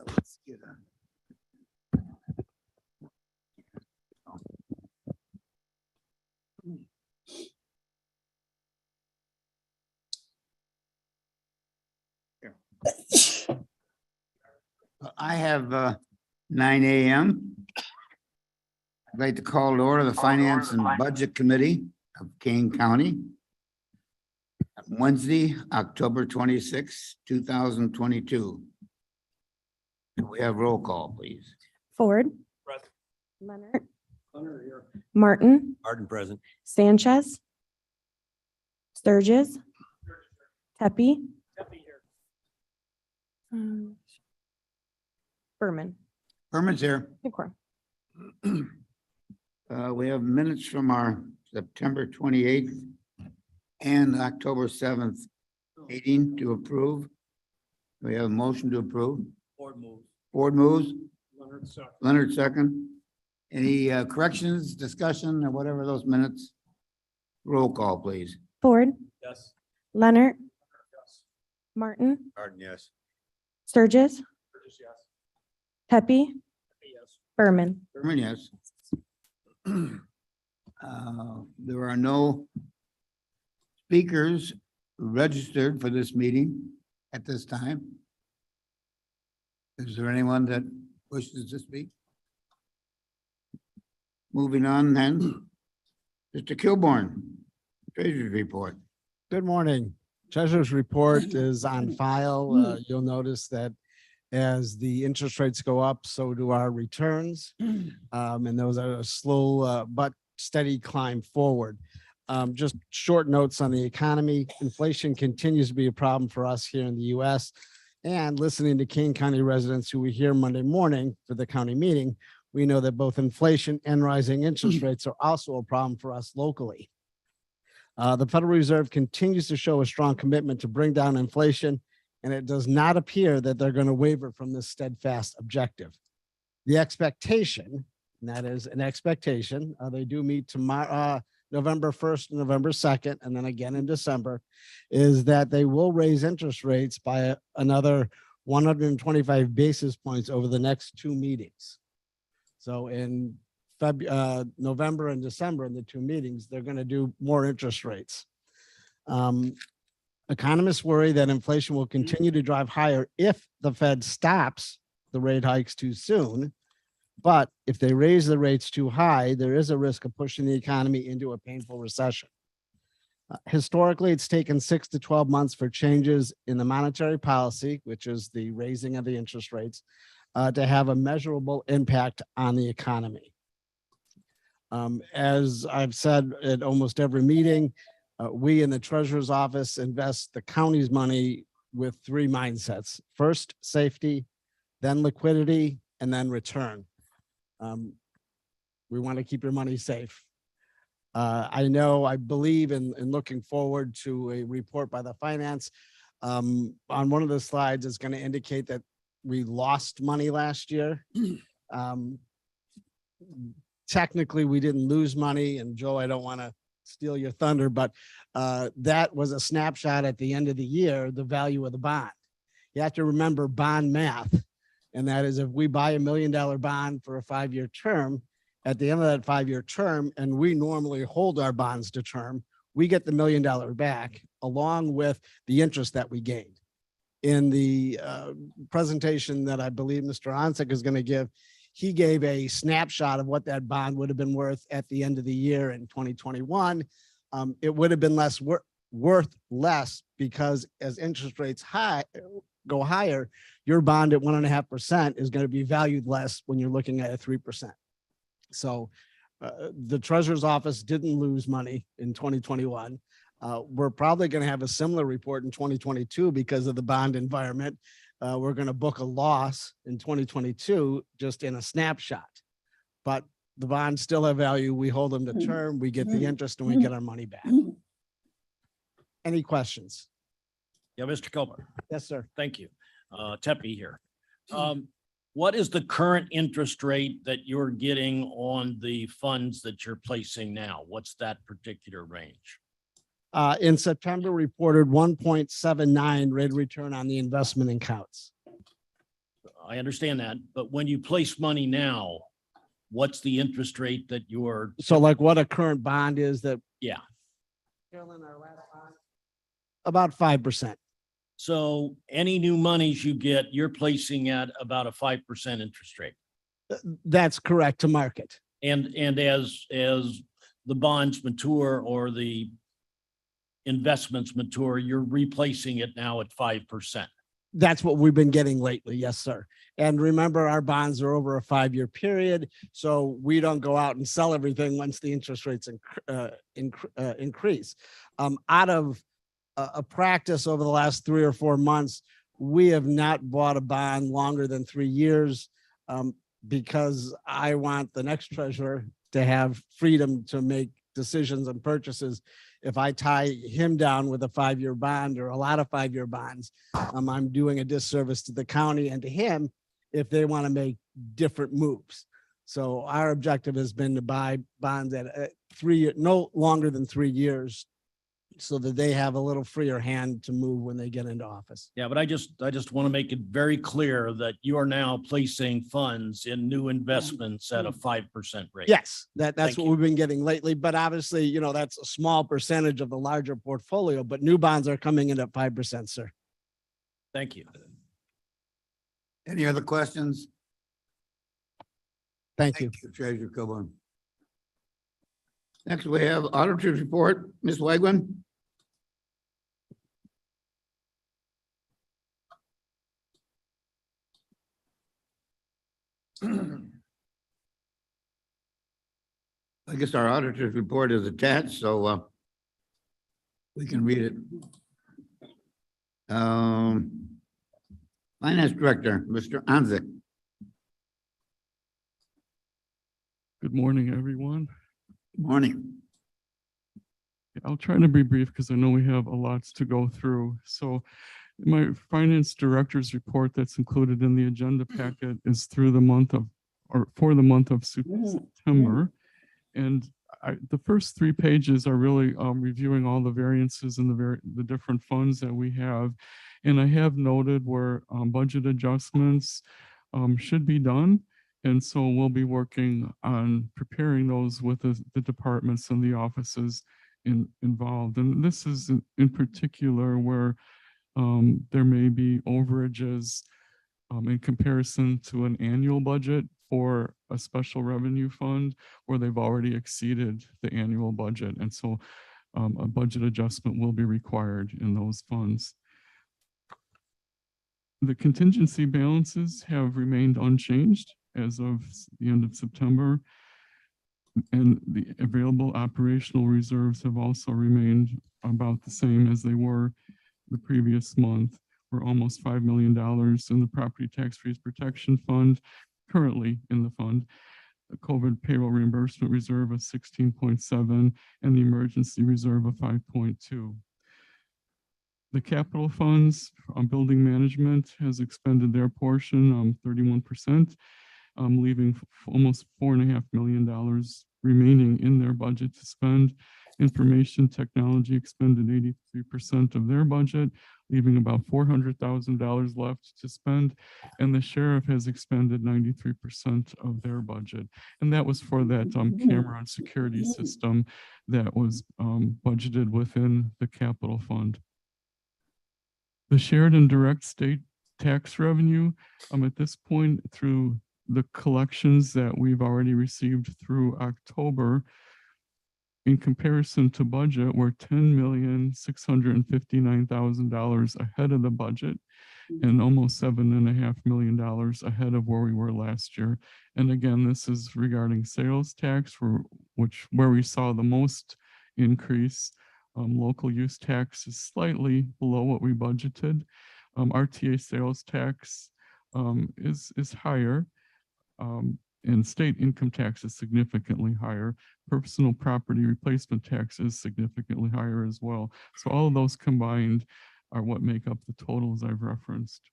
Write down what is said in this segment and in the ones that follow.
Let's get on. I have 9 a.m. I'd like to call to order the Finance and Budget Committee of Kane County. Wednesday, October 26, 2022. Can we have roll call, please? Ford. Present. Leonard. Leonard here. Martin. Martin present. Sanchez. Sturgis. Tepe. Deputy here. Berman. Herman's here. Decor. We have minutes from our September 28th and October 7th meeting to approve. We have a motion to approve. Board moves. Ford moves, Leonard second. Leonard second. Any corrections, discussion, or whatever those minutes? Roll call, please. Ford. Yes. Leonard. Yes. Martin. Martin, yes. Sturgis. Burgess, yes. Pepe. Yes. Berman. Herman, yes. There are no speakers registered for this meeting at this time. Is there anyone that wishes to speak? Moving on then, Mr. Kilborn, Treasurer's Report. Good morning. Treasurer's report is on file. You'll notice that as the interest rates go up, so do our returns. And those are a slow but steady climb forward. Just short notes on the economy. Inflation continues to be a problem for us here in the US. And listening to Kane County residents who we hear Monday morning for the county meeting, we know that both inflation and rising interest rates are also a problem for us locally. The Federal Reserve continues to show a strong commitment to bring down inflation, and it does not appear that they're going to waver from this steadfast objective. The expectation, and that is an expectation, they do meet tomorrow, November 1st and November 2nd, and then again in December, is that they will raise interest rates by another 125 basis points over the next two meetings. So in November and December, in the two meetings, they're going to do more interest rates. Economists worry that inflation will continue to drive higher if the Fed stops the rate hikes too soon. But if they raise the rates too high, there is a risk of pushing the economy into a painful recession. Historically, it's taken 6 to 12 months for changes in the monetary policy, which is the raising of the interest rates, to have a measurable impact on the economy. As I've said at almost every meeting, we in the treasurer's office invest the county's money with three mindsets: first, safety, then liquidity, and then return. We want to keep your money safe. I believe in looking forward to a report by the finance. On one of the slides, it's going to indicate that we lost money last year. Technically, we didn't lose money. And Joe, I don't want to steal your thunder, but that was a snapshot at the end of the year, the value of the bond. You have to remember bond math. And that is, if we buy $1 million bond for a 5-year term, at the end of that 5-year term, and we normally hold our bonds to term, we get the $1 million back along with the interest that we gained. In the presentation that I believe Mr. Onsick is going to give, he gave a snapshot of what that bond would have been worth at the end of the year in 2021. It would have been worth less because as interest rates go higher, your bond at 1.5% is going to be valued less when you're looking at a 3%. So the treasurer's office didn't lose money in 2021. We're probably going to have a similar report in 2022 because of the bond environment. We're going to book a loss in 2022 just in a snapshot, but the bonds still have value. We hold them to term, we get the interest, and we get our money back. Any questions? Yeah, Mr. Kilmer. Yes, sir. Thank you. Tepe here. What is the current interest rate that you're getting on the funds that you're placing now? What's that particular range? In September, reported 1.79 rate of return on the investment accounts. I understand that, but when you place money now, what's the interest rate that you're? So like what a current bond is that? Yeah. Carolyn, our last bond? About 5%. So any new monies you get, you're placing at about a 5% interest rate. That's correct, to market. And as the bonds mature or the investments mature, you're replacing it now at 5%. That's what we've been getting lately. Yes, sir. And remember, our bonds are over a 5-year period. So we don't go out and sell everything once the interest rates increase. Out of a practice over the last 3 or 4 months, we have not bought a bond longer than 3 years because I want the next treasurer to have freedom to make decisions and purchases. If I tie him down with a 5-year bond or a lot of 5-year bonds, I'm doing a disservice to the county and to him if they want to make different moves. So our objective has been to buy bonds at no longer than 3 years, so that they have a little freer hand to move when they get into office. Yeah, but I just want to make it very clear that you are now placing funds in new investments at a 5% rate. Yes, that's Thank what you. we've been getting lately. But obviously, that's a small percentage of the larger portfolio, but new bonds are coming in at 5%, sir. Thank you. Any other questions? Thank you. Treasurer Coburn. Next, we have auditor's report. Ms. Wegman. I guess our auditor's report is attached, so we can read it. Finance Director, Mr. Anzic. Good morning, everyone. Morning. I'll try to be brief because I know we have a lot to go through. So my finance director's report that's included in the agenda packet is through the month of, or for the month of September. And the first 3 pages are really reviewing all the variances and the different funds that we have. And I have noted where budget adjustments should be done. And so we'll be working on preparing those with the departments and the offices involved. And this is in particular where there may be overages in comparison to an annual budget for a special revenue fund where they've already exceeded the annual budget. And so a budget adjustment will be required in those funds. The contingency balances have remained unchanged as of the end of September. And the available operational reserves have also remained about the same as they were the previous month. We're almost $5 million in the Property Tax Freeze Protection Fund, currently in the fund. The COVID payroll reimbursement reserve of 16.7 and the emergency reserve of 5.2. The capital funds, building management has expended their portion, 31%, leaving almost $4.5 million remaining in their budget to spend. Information technology expended 83% of their budget, leaving about $400,000 left to spend. And the sheriff has expended 93% of their budget. And that was for that camera and security system that was budgeted within the capital fund. The shared and direct state tax revenue, at this point, through the collections that we've already received through October, in comparison to budget, we're $10,659,000 ahead of the budget and almost $7.5 million ahead of where we were last year. And again, this is regarding sales tax, where we saw the most increase. Local use tax is slightly below what we budgeted. RTA sales tax is higher. And state income tax is significantly higher. Personal property replacement tax is significantly higher as well. So all of those combined are what make up the totals I've referenced.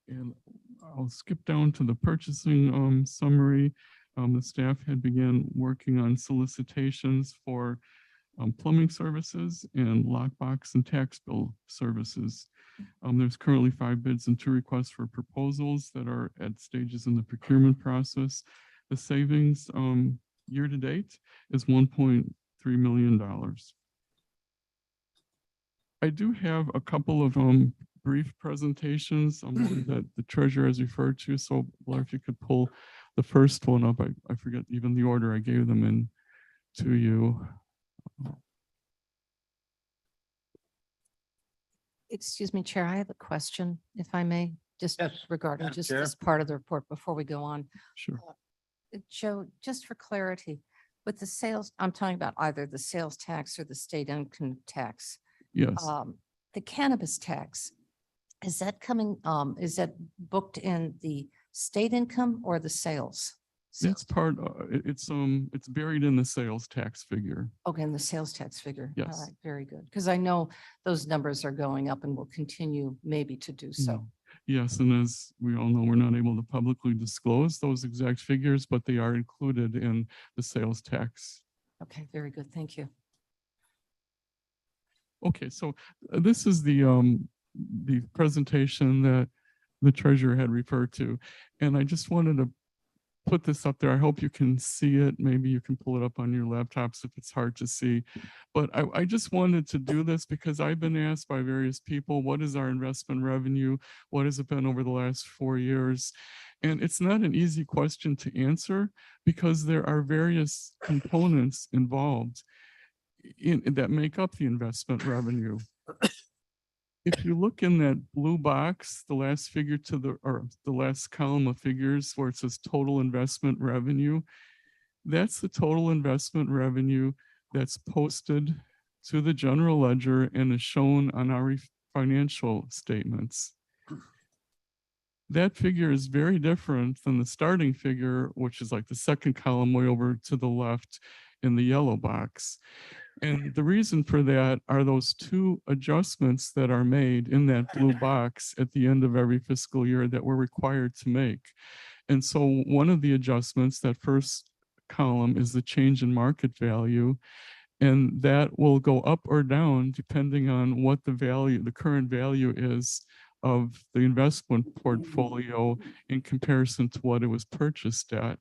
And I'll skip down to the purchasing summary. The staff had began working on solicitations for plumbing services and lockbox and tax bill services. There's currently 5 bids and 2 requests for proposals that are at stages in the procurement process. The savings year to date is $1.3 million. I do have a couple of brief presentations one that the treasurer has referred to. So Blair, if you could pull the first one up, I forget even the order I gave them in to you. Excuse me, Chair, I have a question, if I may, just Yes, regarding Madam just Chair. this part of the report before we go on. Sure. Joe, just for clarity, with the sales, I'm talking about either the sales tax or the state income tax. Yes. The cannabis tax, is that coming, is that booked in the state income or the sales? That's part, it's buried in the sales tax figure. Okay, in the sales tax figure. All Yes. right, very good. Because I know those numbers are going up and will continue maybe to do so. Yes, and as we all know, we're not able to publicly disclose those exact figures, but they are included in the sales tax. Okay, very good. Thank you. Okay, so this is the presentation that the treasurer had referred to, and I just wanted to put this up there. I hope you can see it. Maybe you can pull it up on your laptops if it's hard to see. But I just wanted to do this because I've been asked by various people, what is our investment revenue? What has it been over the last 4 years? And it's not an easy question to answer because there are various components involved that make up the investment revenue. If you look in that blue box, the last figure or the last column of figures where it says total investment revenue, that's the total investment revenue that's posted to the general ledger and is shown on our financial statements. that figure is very different than the starting figure, which is like the second column way over to the left in the yellow box. And the reason for that are those two adjustments that are made in that blue box at the end of every fiscal year that we're required to make. And so one of the adjustments, that first column, is the change in market value. And that will go up or down depending on what the value, the current value is of the investment portfolio in comparison to what it was purchased at.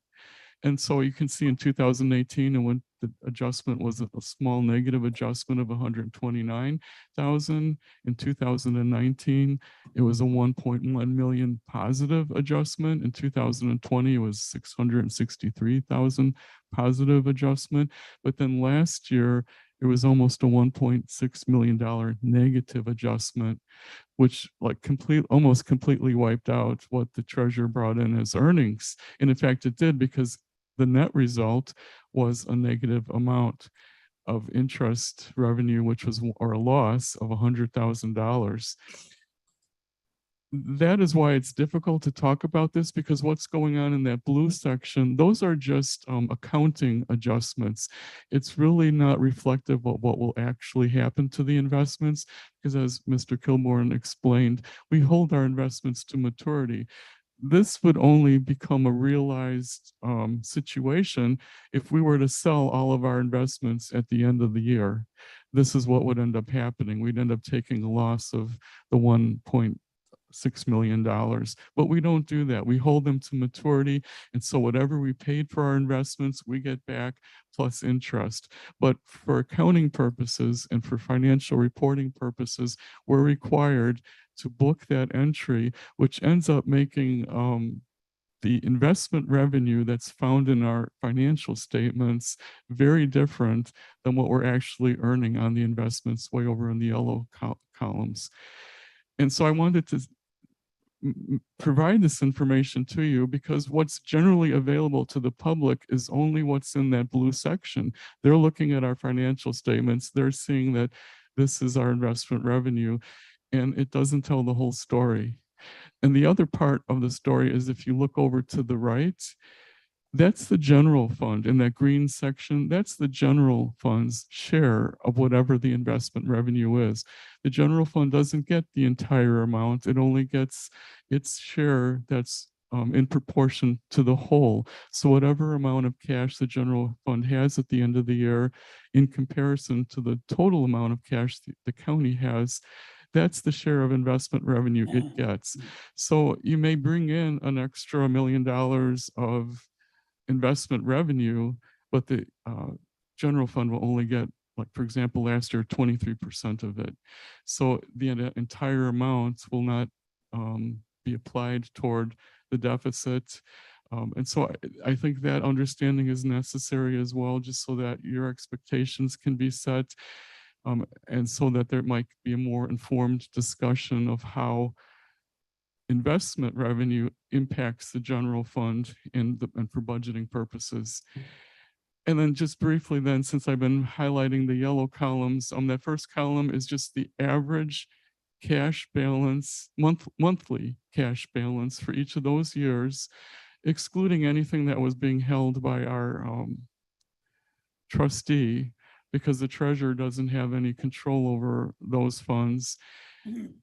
And so you can see in 2018, and when the adjustment was a small negative adjustment of 129,000. In 2019, it was a 1.1 million positive adjustment. In 2020, it was 663,000 positive adjustment. But then last year, it was almost a $1.6 million negative adjustment, which almost completely wiped out what the treasurer brought in as earnings. And in fact, it did, because the net result was a negative amount of interest revenue, which was, or a loss of $100,000. That is why it's difficult to talk about this, because what's going on in that blue section, those are just accounting adjustments. It's really not reflective of what will actually happen to the investments, because as Mr. Kilborn explained, we hold our investments to maturity. This would only become a realized situation if we were to sell all of our investments at the end of the year. This is what would end up happening. We'd end up taking a loss of the $1.6 million, but we don't do that. We hold them to maturity. And so whatever we paid for our investments, we get back plus interest. But for accounting purposes and for financial reporting purposes, we're required to book that entry, which ends up making the investment revenue that's found in our financial statements very different than what we're actually earning on the investments way over in the yellow columns. And so I wanted to provide this information to you, because what's generally available to the public is only what's in that blue section. They're looking at our financial statements. They're seeing that this is our investment revenue, and it doesn't tell the whole story. And the other part of the story is, if you look over to the right, that's the general fund in that green section. That's the general fund's share of whatever the investment revenue is. The general fund doesn't get the entire amount. It only gets its share that's in proportion to the whole. So whatever amount of cash the general fund has at the end of the year in comparison to the total amount of cash the county has, that's the share of investment revenue it gets. So you may bring in an extra $1 million of investment revenue, but the general fund will only get, like, for example, last year, 23% of it. So the entire amount will not be applied toward the deficit. And so I think that understanding is necessary as well, just so that your expectations can be set. And so that there might be a more informed discussion of how investment revenue impacts the general fund and for budgeting purposes. And then just briefly then, since I've been highlighting the yellow columns, that first column is just the average cash balance, monthly cash balance for each of those years, excluding anything that was being held by our trustee, because the treasurer doesn't have any control over those funds.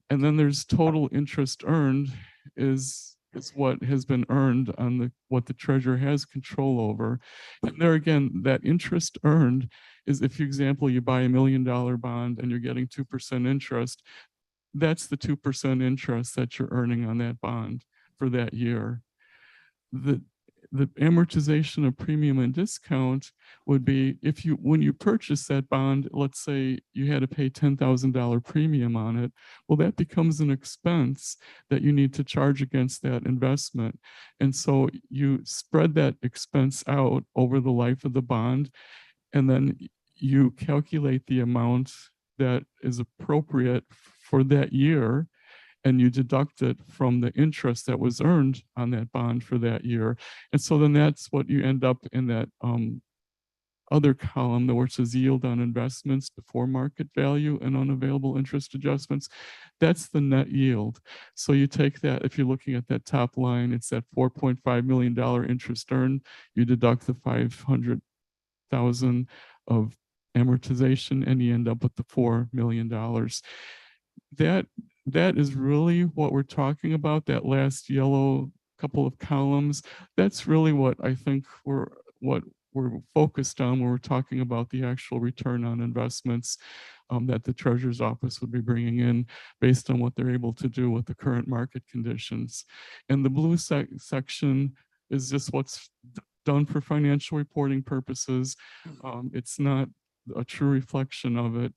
And then there's total interest earned is what has been earned on what the treasurer has control over. And there again, that interest earned is, if, for example, you buy $1 million bond and you're getting 2% interest, that's the 2% interest that you're earning on that bond for that year. The amortization of premium and discount would be, when you purchase that bond, let's say you had to pay $10,000 premium on it, well, that becomes an expense that you need to charge against that investment. And so you spread that expense out over the life of the bond, and then you calculate the amount that is appropriate for that year, and you deduct it from the interest that was earned on that bond for that year. And so then that's what you end up in that other column, where it says yield on investments before market value and unavailable interest adjustments, that's the net yield. So you take that, if you're looking at that top line, it's that $4.5 million interest earned. You deduct the 500,000 of amortization and you end up with the $4 million. That is really what we're talking about, that last yellow couple of columns. That's really what I think we're focused on when we're talking about the actual return on investments that the treasurer's office would be bringing in based on what they're able to do with the current market conditions. And the blue section is just what's done for financial reporting purposes. It's not a true reflection of it.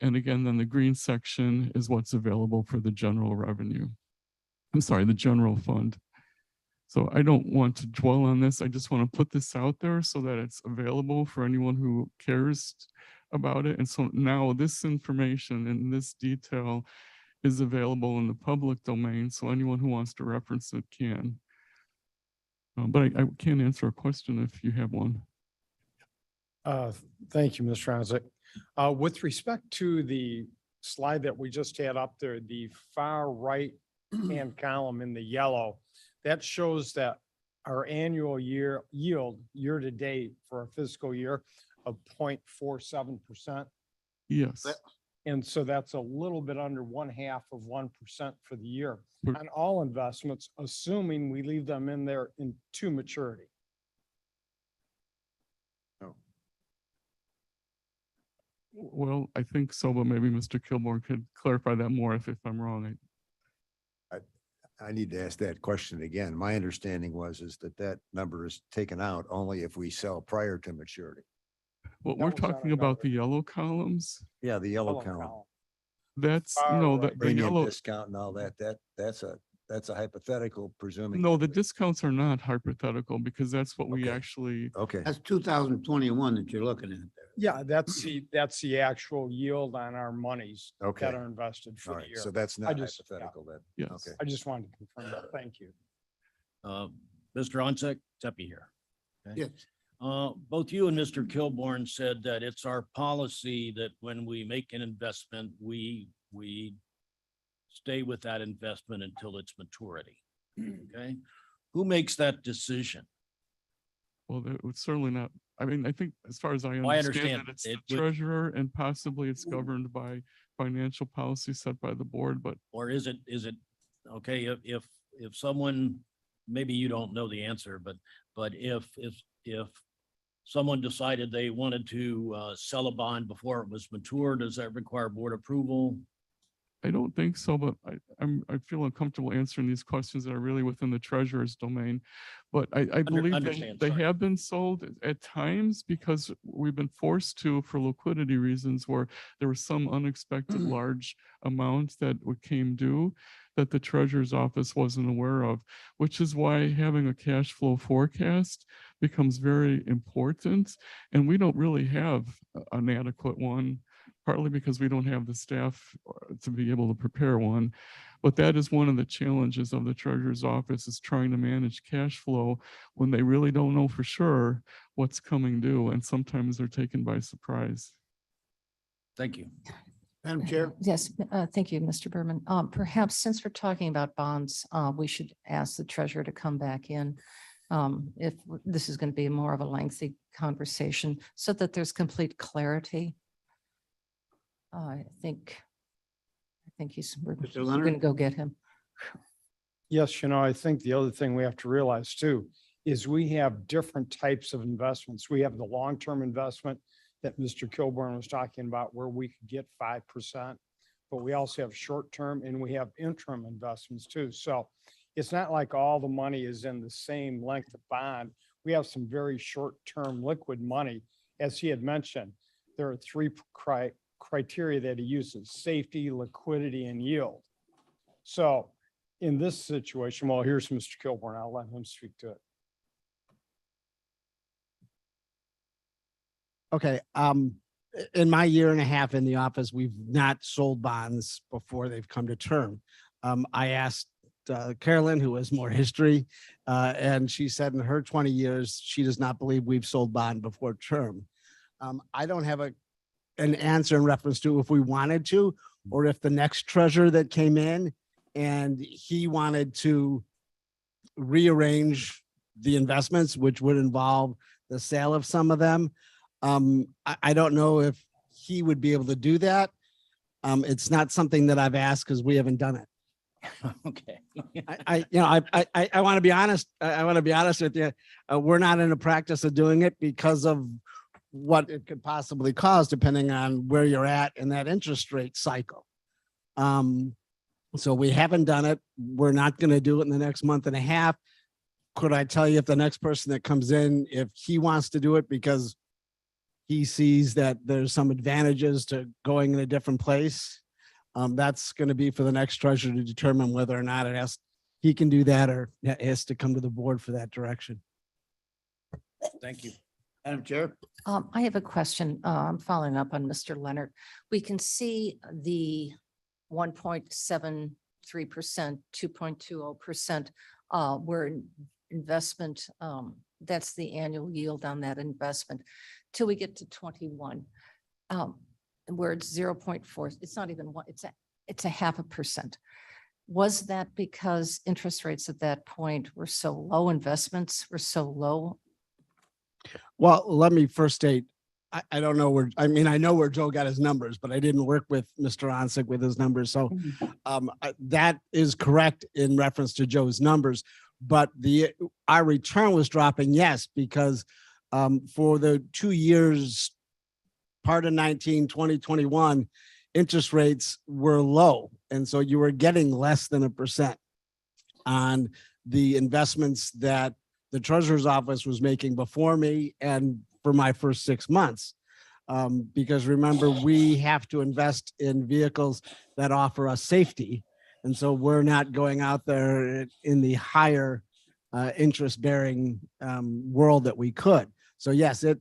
And again, then the green section is what's available for the general revenue. I'm sorry, the general fund. So I don't want to dwell on this. I just want to put this out there so that it's available for anyone who cares about it. And so now this information and this detail is available in the public domain. So anyone who wants to reference it can. But I can't answer a question if you have one. Thank you, Mr. Rancic. With respect to the slide that we just had up there, the far right hand column in the yellow, that shows that our annual yield year to date for a fiscal year of 0.47%. Yes. And so that's a little bit under 0.5% for the year Hmm. on all investments, assuming we leave them in there to maturity. Well, I think so, but maybe Mr. Kilborn could clarify that more if I'm wrong. I need to ask that question again. My understanding is that number is taken out only if we sell prior to maturity. What That we're was not talking a about, number. the yellow columns, Yeah, the yellow Column. column, that's, Far no, right. the premium yellow, discount and all that, that's a hypothetical presuming. no, the discounts are not hypothetical because that's what we Okay. actually, Okay, That's 2021 that you're looking at there. Yeah, that's the actual yield on our monies okay, that are invested all for the right, year. so that's not just- yeah. hypothetical then. yes. Okay. I just wanted to confirm that. Thank you. Mr. Onset, Tepe here. Okay. Yes. Both you and Mr. Kilborn said that it's our policy that when we make an investment, we stay with that investment until its maturity. Okay? Who makes that decision? Well, that would certainly not, I mean, I think as far as I I understand understand it, it's the it would- treasurer and possibly it's governed by financial policy set by the board, but Or is it, okay, if someone, maybe you don't know the answer, but if someone decided they wanted to sell a bond before it was mature, does that require board approval? I don't think so, but I feel uncomfortable answering these questions that are really within the treasurer's domain. But I believe understand, they sorry. have been sold at times because we've been forced to for liquidity reasons where there was some unexpected large amount that came due that the treasurer's office wasn't aware of, which is why having a cash flow forecast becomes very important. And we don't really have an adequate one, partly because we don't have the staff to be able to prepare one. But that is one of the challenges of the treasurer's office is trying to manage cash flow when they really don't know for sure what's coming due. And sometimes they're taken by surprise. Thank you. Madam Chair? Yes, thank you, Mr. Berman. Perhaps since we're talking about bonds, we should ask the treasurer to come back in. If this is going to be more of a lengthy conversation so that there's complete clarity. I think we're Mr. going to Leonard? go get him. Yes, I think the other thing we have to realize too is we have different types of investments. We have the long-term investment that Mr. Kilborn was talking about where we could get 5%, but we also have short-term and we have interim investments too. So it's not like all the money is in the same length of bond. We have some very short-term liquid money. As he had mentioned, there are three criteria that he uses: safety, liquidity, and yield. So in this situation, well, here's Mr. Kilborn. I'll let him speak to it. Okay, in my year and a half in the office, we've not sold bonds before they've come to term. I asked Carolyn, who has more history, and she said in her 20 years, she does not believe we've sold bond before term. I don't have an answer in reference to if we wanted to, or if the next treasurer that came in and he wanted to rearrange the investments, which would involve the sale of some of them. I don't know if he would be able to do that. It's not something that I've asked because we haven't done it. Okay. I want to be honest. I want to be honest with you. We're not in the practice of doing it because of what it could possibly cause, depending on where you're at in that interest rate cycle. So we haven't done it. We're not going to do it in the next month and a half. Could I tell you if the next person that comes in, if he wants to do it because he sees that there's some advantages to going in a different place? That's going to be for the next treasurer to determine whether or not he can do that, or it has to come to the board for that direction. Thank you. Madam Chair? I have a question. I'm following up on Mr. Leonard. We can see the 1.73%, 2.20%, where investment, that's the annual yield on that investment till we get to 21. Where it's 0.4, it's not even one, it's a 0.5%. Was that because interest rates at that point were so low, investments were so low? Well, let me first state, I don't know where, I mean, I know where Joe got his numbers, but I didn't work with Mr. Onsick with his numbers. So that is correct in reference to Joe's numbers, but our return was dropping, yes, because for the 2 years, part of 2021, interest rates were low. And so you were getting less than 1% on the investments that the treasurer's office was making before me and for my first 6 months. Because remember, we have to invest in vehicles that offer us safety. And so we're not going out there in the higher interest bearing world that we could. So yes, it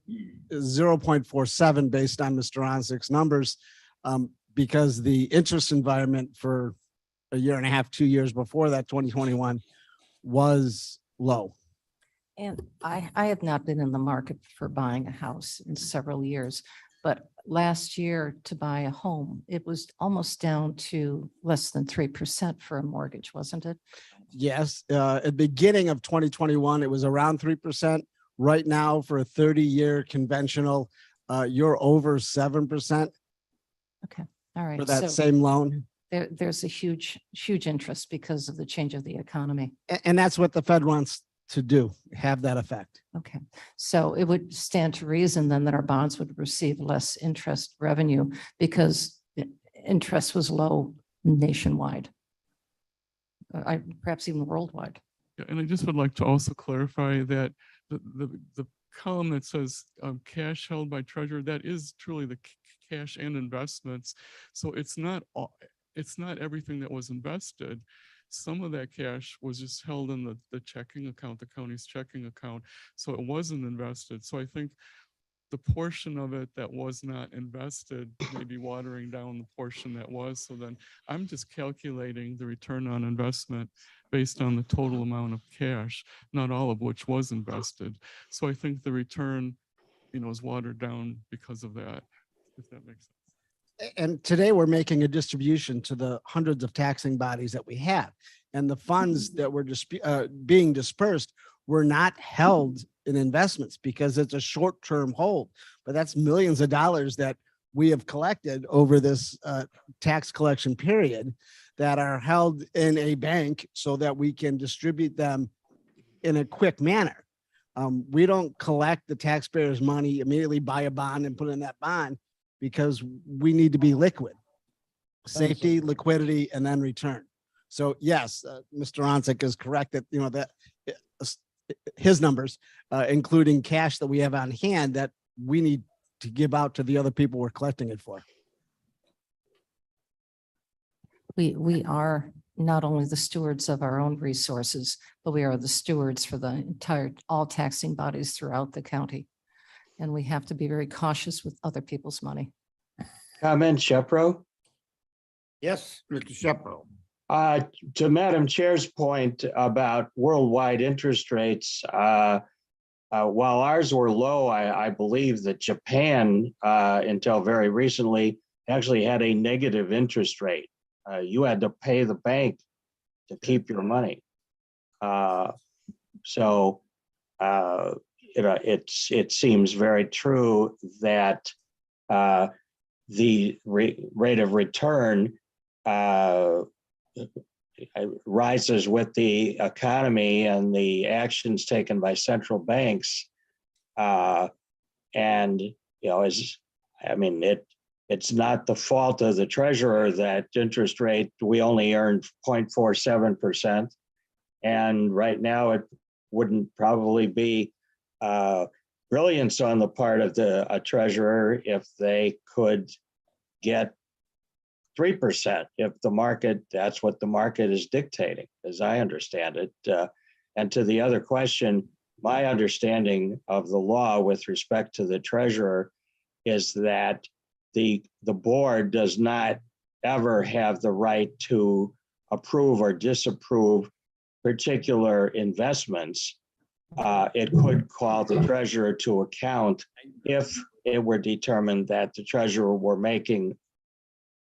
is 0.47 based on Mr. Onsick's numbers, because the interest environment for a year and a half, 2 years before that, 2021, was low. And I have not been in the market for buying a house in several years, but last year to buy a home, it was almost down to less than 3% for a mortgage, wasn't it? Yes, at the beginning of 2021, it was around 3%. Right now, for a 30-year conventional, you're over 7% Okay, all right. for that So same loan. there's a huge interest because of the change of the economy. And that's what the Fed wants to do, have that effect. Okay, so it would stand to reason then that our bonds would receive less interest revenue because interest was low nationwide. Perhaps even worldwide. Yeah, and I just would like to also clarify that the column that says cash held by treasurer, that is truly the cash and investments. So it's not everything that was invested. Some of that cash was just held in the checking account, the county's checking account. So it wasn't invested. So I think the portion of it that was not invested may be watering down the portion that was. So then I'm just calculating the return on investment based on the total amount of cash, not all of which was invested. So I think the return, is watered down because of that, if that makes sense. And today we're making a distribution to the hundreds of taxing bodies that we have. And the funds that were being dispersed were not held in investments because it's a short-term hold. But that's millions of dollars that we have collected over this tax collection period that are held in a bank so that we can distribute them in a quick manner. We don't collect the taxpayers' money, immediately buy a bond and put in that bond, because we need to be liquid, safety, liquidity, and then return. So yes, Mr. Onsick is correct that, that his numbers, including cash that we have on hand that we need to give out to the other people we're collecting it for. We are not only the stewards of our own resources, but we are the stewards for all taxing bodies throughout the county. And we have to be very cautious with other people's money. Comment, Shepro? Yes, Mr. Shepro. To Madam Chair's point about worldwide interest rates, While ours were low, I believe that Japan, until very recently, actually had a negative interest rate. You had to pay the bank to keep your money. So it seems very true that the rate of return rises with the economy and the actions taken by central banks. And, it's not the fault of the treasurer that interest rate, we only earned 0.47%. And right now it wouldn't probably be brilliance on the part of a treasurer if they could get 3%, if the market, that's what the market is dictating, as I understand it. And to the other question, my understanding of the law with respect to the treasurer is that the board does not ever have the right to approve or disapprove particular investments. It could call the treasurer to account if it were determined that the treasurer were making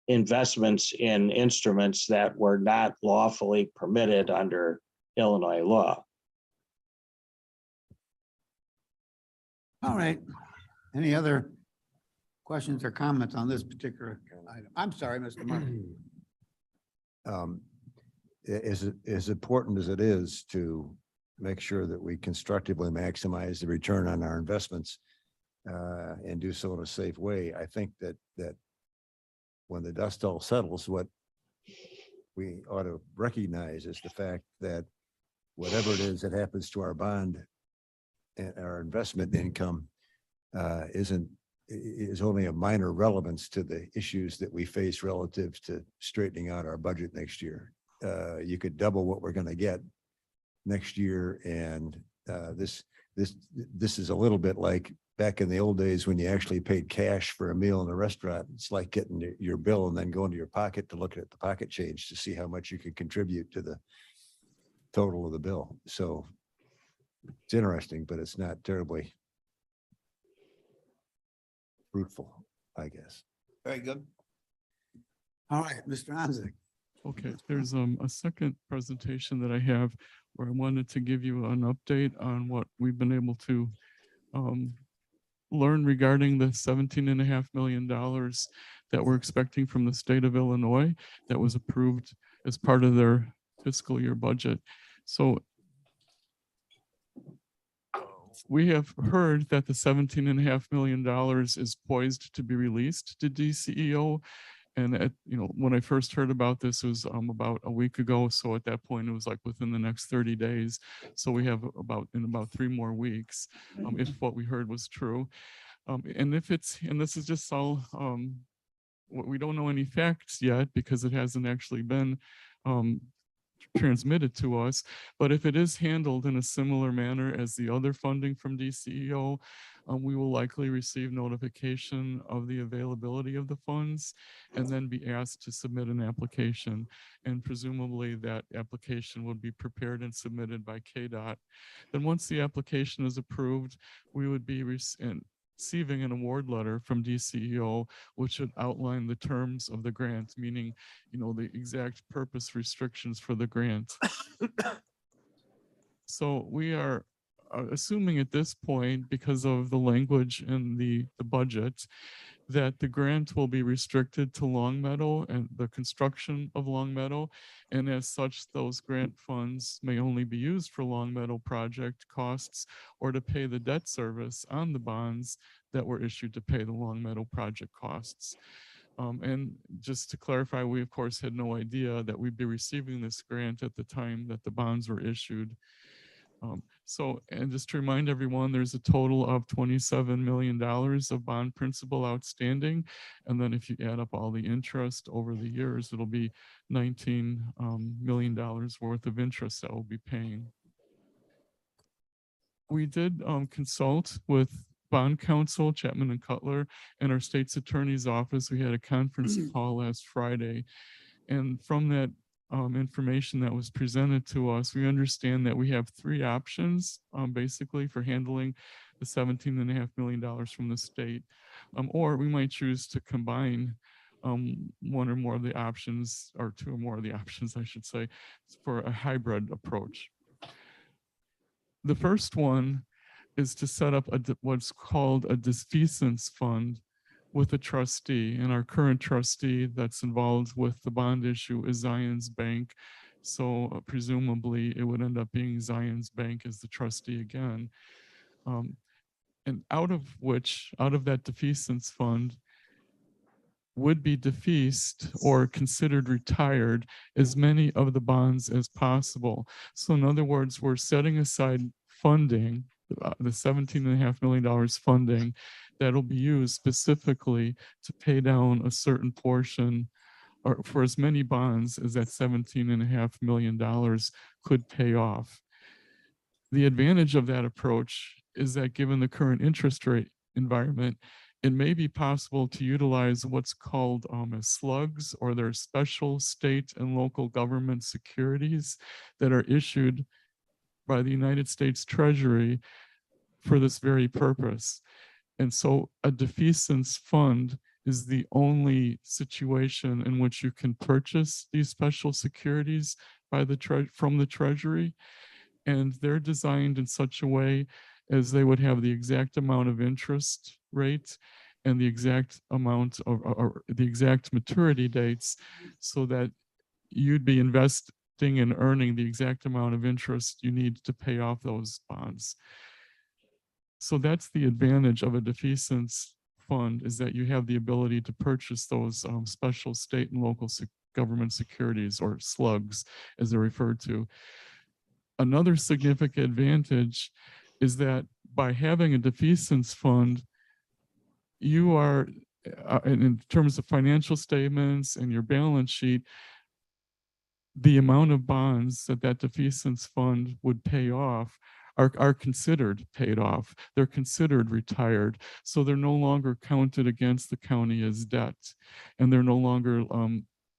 investments in instruments that were not lawfully permitted under Illinois law. All right. Any other questions or comments on this particular item? I'm sorry, Mr. Martin. As important as it is to make sure that we constructively maximize the return on our investments and do so in a safe way, I think that when the dust all settles, what we ought to recognize is the fact that whatever it is that happens to our bond and our investment income is only of minor relevance to the issues that we face relative to straightening out our budget next year. You could double what we're going to get next year, and this is a little bit like back in the old days when you actually paid cash for a meal in a restaurant. It's like getting your bill and then going to your pocket to look at the pocket change to see how much you could contribute to the total of the bill. So it's interesting, but it's not terribly fruitful, I guess. Very good. All right, Mr. Anzick. Okay, there's a second presentation that I have where I wanted to give you an update on what we've been able to learn regarding the $17.5 million that we're expecting from the state of Illinois that was approved as part of their fiscal year budget. So we have heard that the $17.5 million is poised to be released to DCEO. And when I first heard about this, it was about a week ago. So at that point, it was like within the next 30 days. So we have about 3 more weeks, if what we heard was true. And this is just all, we don't know any facts yet because it hasn't actually been transmitted to us. But if it is handled in a similar manner as the other funding from DCEO, we will likely receive notification of the availability of the funds and then be asked to submit an application. And presumably that application will be prepared and submitted by KDOT. Then once the application is approved, we would be receiving an award letter from DCEO, which would outline the terms of the grant, meaning, the exact purpose restrictions for the grant. So we are assuming at this point, because of the language in the budget, that the grant will be restricted to Longmeadow and the construction of Longmeadow. And as such, those grant funds may only be used for Longmeadow project costs or to pay the debt service on the bonds that were issued to pay the Longmeadow project costs. And just to clarify, we of course had no idea that we'd be receiving this grant at the time that the bonds were issued. And just to remind everyone, there's a total of $27 million of bond principal outstanding. And then if you add up all the interest over the years, it'll be $19 million worth of interest that we'll be paying. We did consult with bond counsel, Chapman and Cutler, and our state's attorney's office. We had a conference call last Friday. And from that information that was presented to us, we understand that we have three options, basically for handling the $17.5 million from the state. Or we might choose to combine one or more of the options, or two or more of the options, I should say, for a hybrid approach. The first one is to set up what's called a defeasance fund with a trustee, and our current trustee that's involved with the bond issue is Zions Bank. So presumably it would end up being Zions Bank as the trustee again. And out of that defeasance fund would be defeased or considered retired as many of the bonds as possible. So in other words, we're setting aside funding, the $17.5 million funding that'll be used specifically to pay down a certain portion, or for as many bonds as that $17.5 million could pay off. The advantage of that approach is that given the current interest rate environment, it may be possible to utilize what's called as slugs, or their special state and local government securities that are issued by the United States Treasury for this very purpose. And so a defeasance fund is the only situation in which you can purchase these special securities by from the Treasury. And they're designed in such a way as they would have the exact amount of interest rate and the exact amount of, or the exact maturity dates, so that you'd be investing and earning the exact amount of interest you need to pay off those bonds. So that's the advantage of a defeasance fund, is that you have the ability to purchase those special state and local government securities, or slugs as they're referred to. Another significant advantage is that by having a defeasance fund, you are, in terms of financial statements and your balance sheet, the amount of bonds that defeasance fund would pay off are considered paid off. They're considered retired. So they're no longer counted against the county as debt, and they're no longer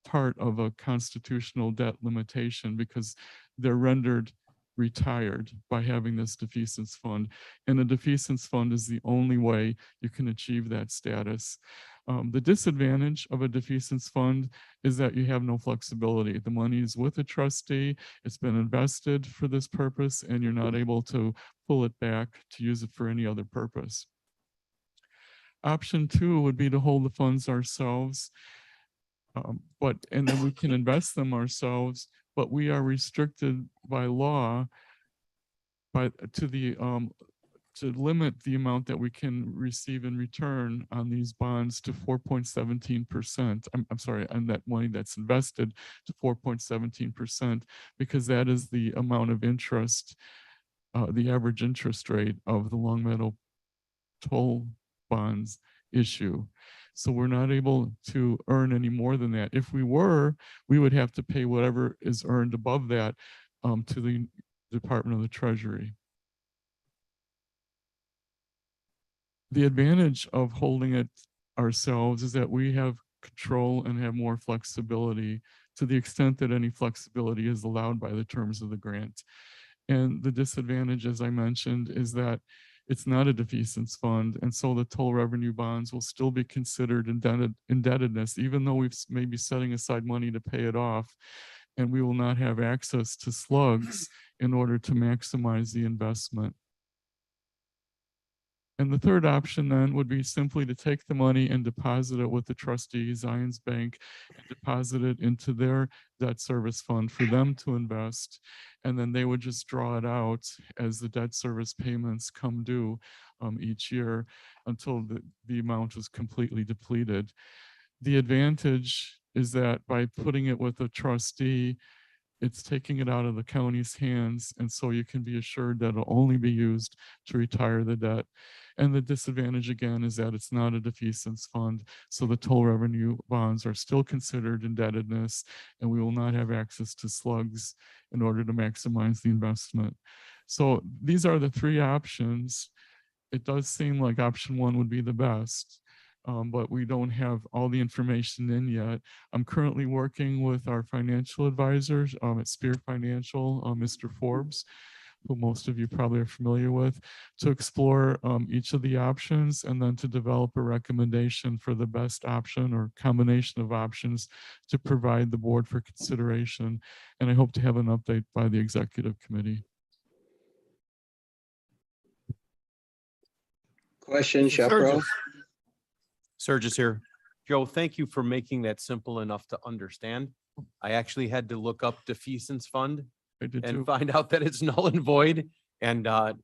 part of a constitutional debt limitation, because they're rendered retired by having this defeasance fund. And the defeasance fund is the only way you can achieve that status. The disadvantage of a defeasance fund is that you have no flexibility. The money is with a trustee, it's been invested for this purpose, and you're not able to pull it back to use it for any other purpose. Option two would be to hold the funds ourselves, and then we can invest them ourselves, but we are restricted by law to limit the amount that we can receive in return on these bonds to 4.17%. I'm sorry, on that money that's invested to 4.17%, because that is the amount of interest, the average interest rate of the Longmeadow toll bonds issue. So we're not able to earn any more than that. If we were, we would have to pay whatever is earned above that to the Department of the Treasury. The advantage of holding it ourselves is that we have control and have more flexibility, to the extent that any flexibility is allowed by the terms of the grant. And the disadvantage, as I mentioned, is that it's not a defeasance fund, and so the toll revenue bonds will still be considered indebtedness, even though we've maybe setting aside money to pay it off, and we will not have access to slugs in order to maximize the investment. And the third option then would be simply to take the money and deposit it with the trustee, Zions Bank, and deposit it into their debt service fund for them to invest. And then they would just draw it out as the debt service payments come due each year until the amount is completely depleted. The advantage is that by putting it with a trustee, it's taking it out of the county's hands, and so you can be assured that it'll only be used to retire the debt. And the disadvantage again is that it's not a defeasance fund, so the toll revenue bonds are still considered indebtedness, and we will not have access to slugs in order to maximize the investment. So these are the three options. It does seem like option one would be the best, but we don't have all the information in yet. I'm currently working with our financial advisors at Spear Financial, Mr. Forbes, who most of you probably are familiar with, to explore each of the options and then to develop a recommendation for the best option or combination of options to provide the board for consideration. And I hope to have an update by the executive committee. Question, Mr. Shepro? Sturgis. Surges here. Joe, thank you for making that simple enough to understand. I actually had to look up defeasance fund I did and too. find out that it's null and void. And I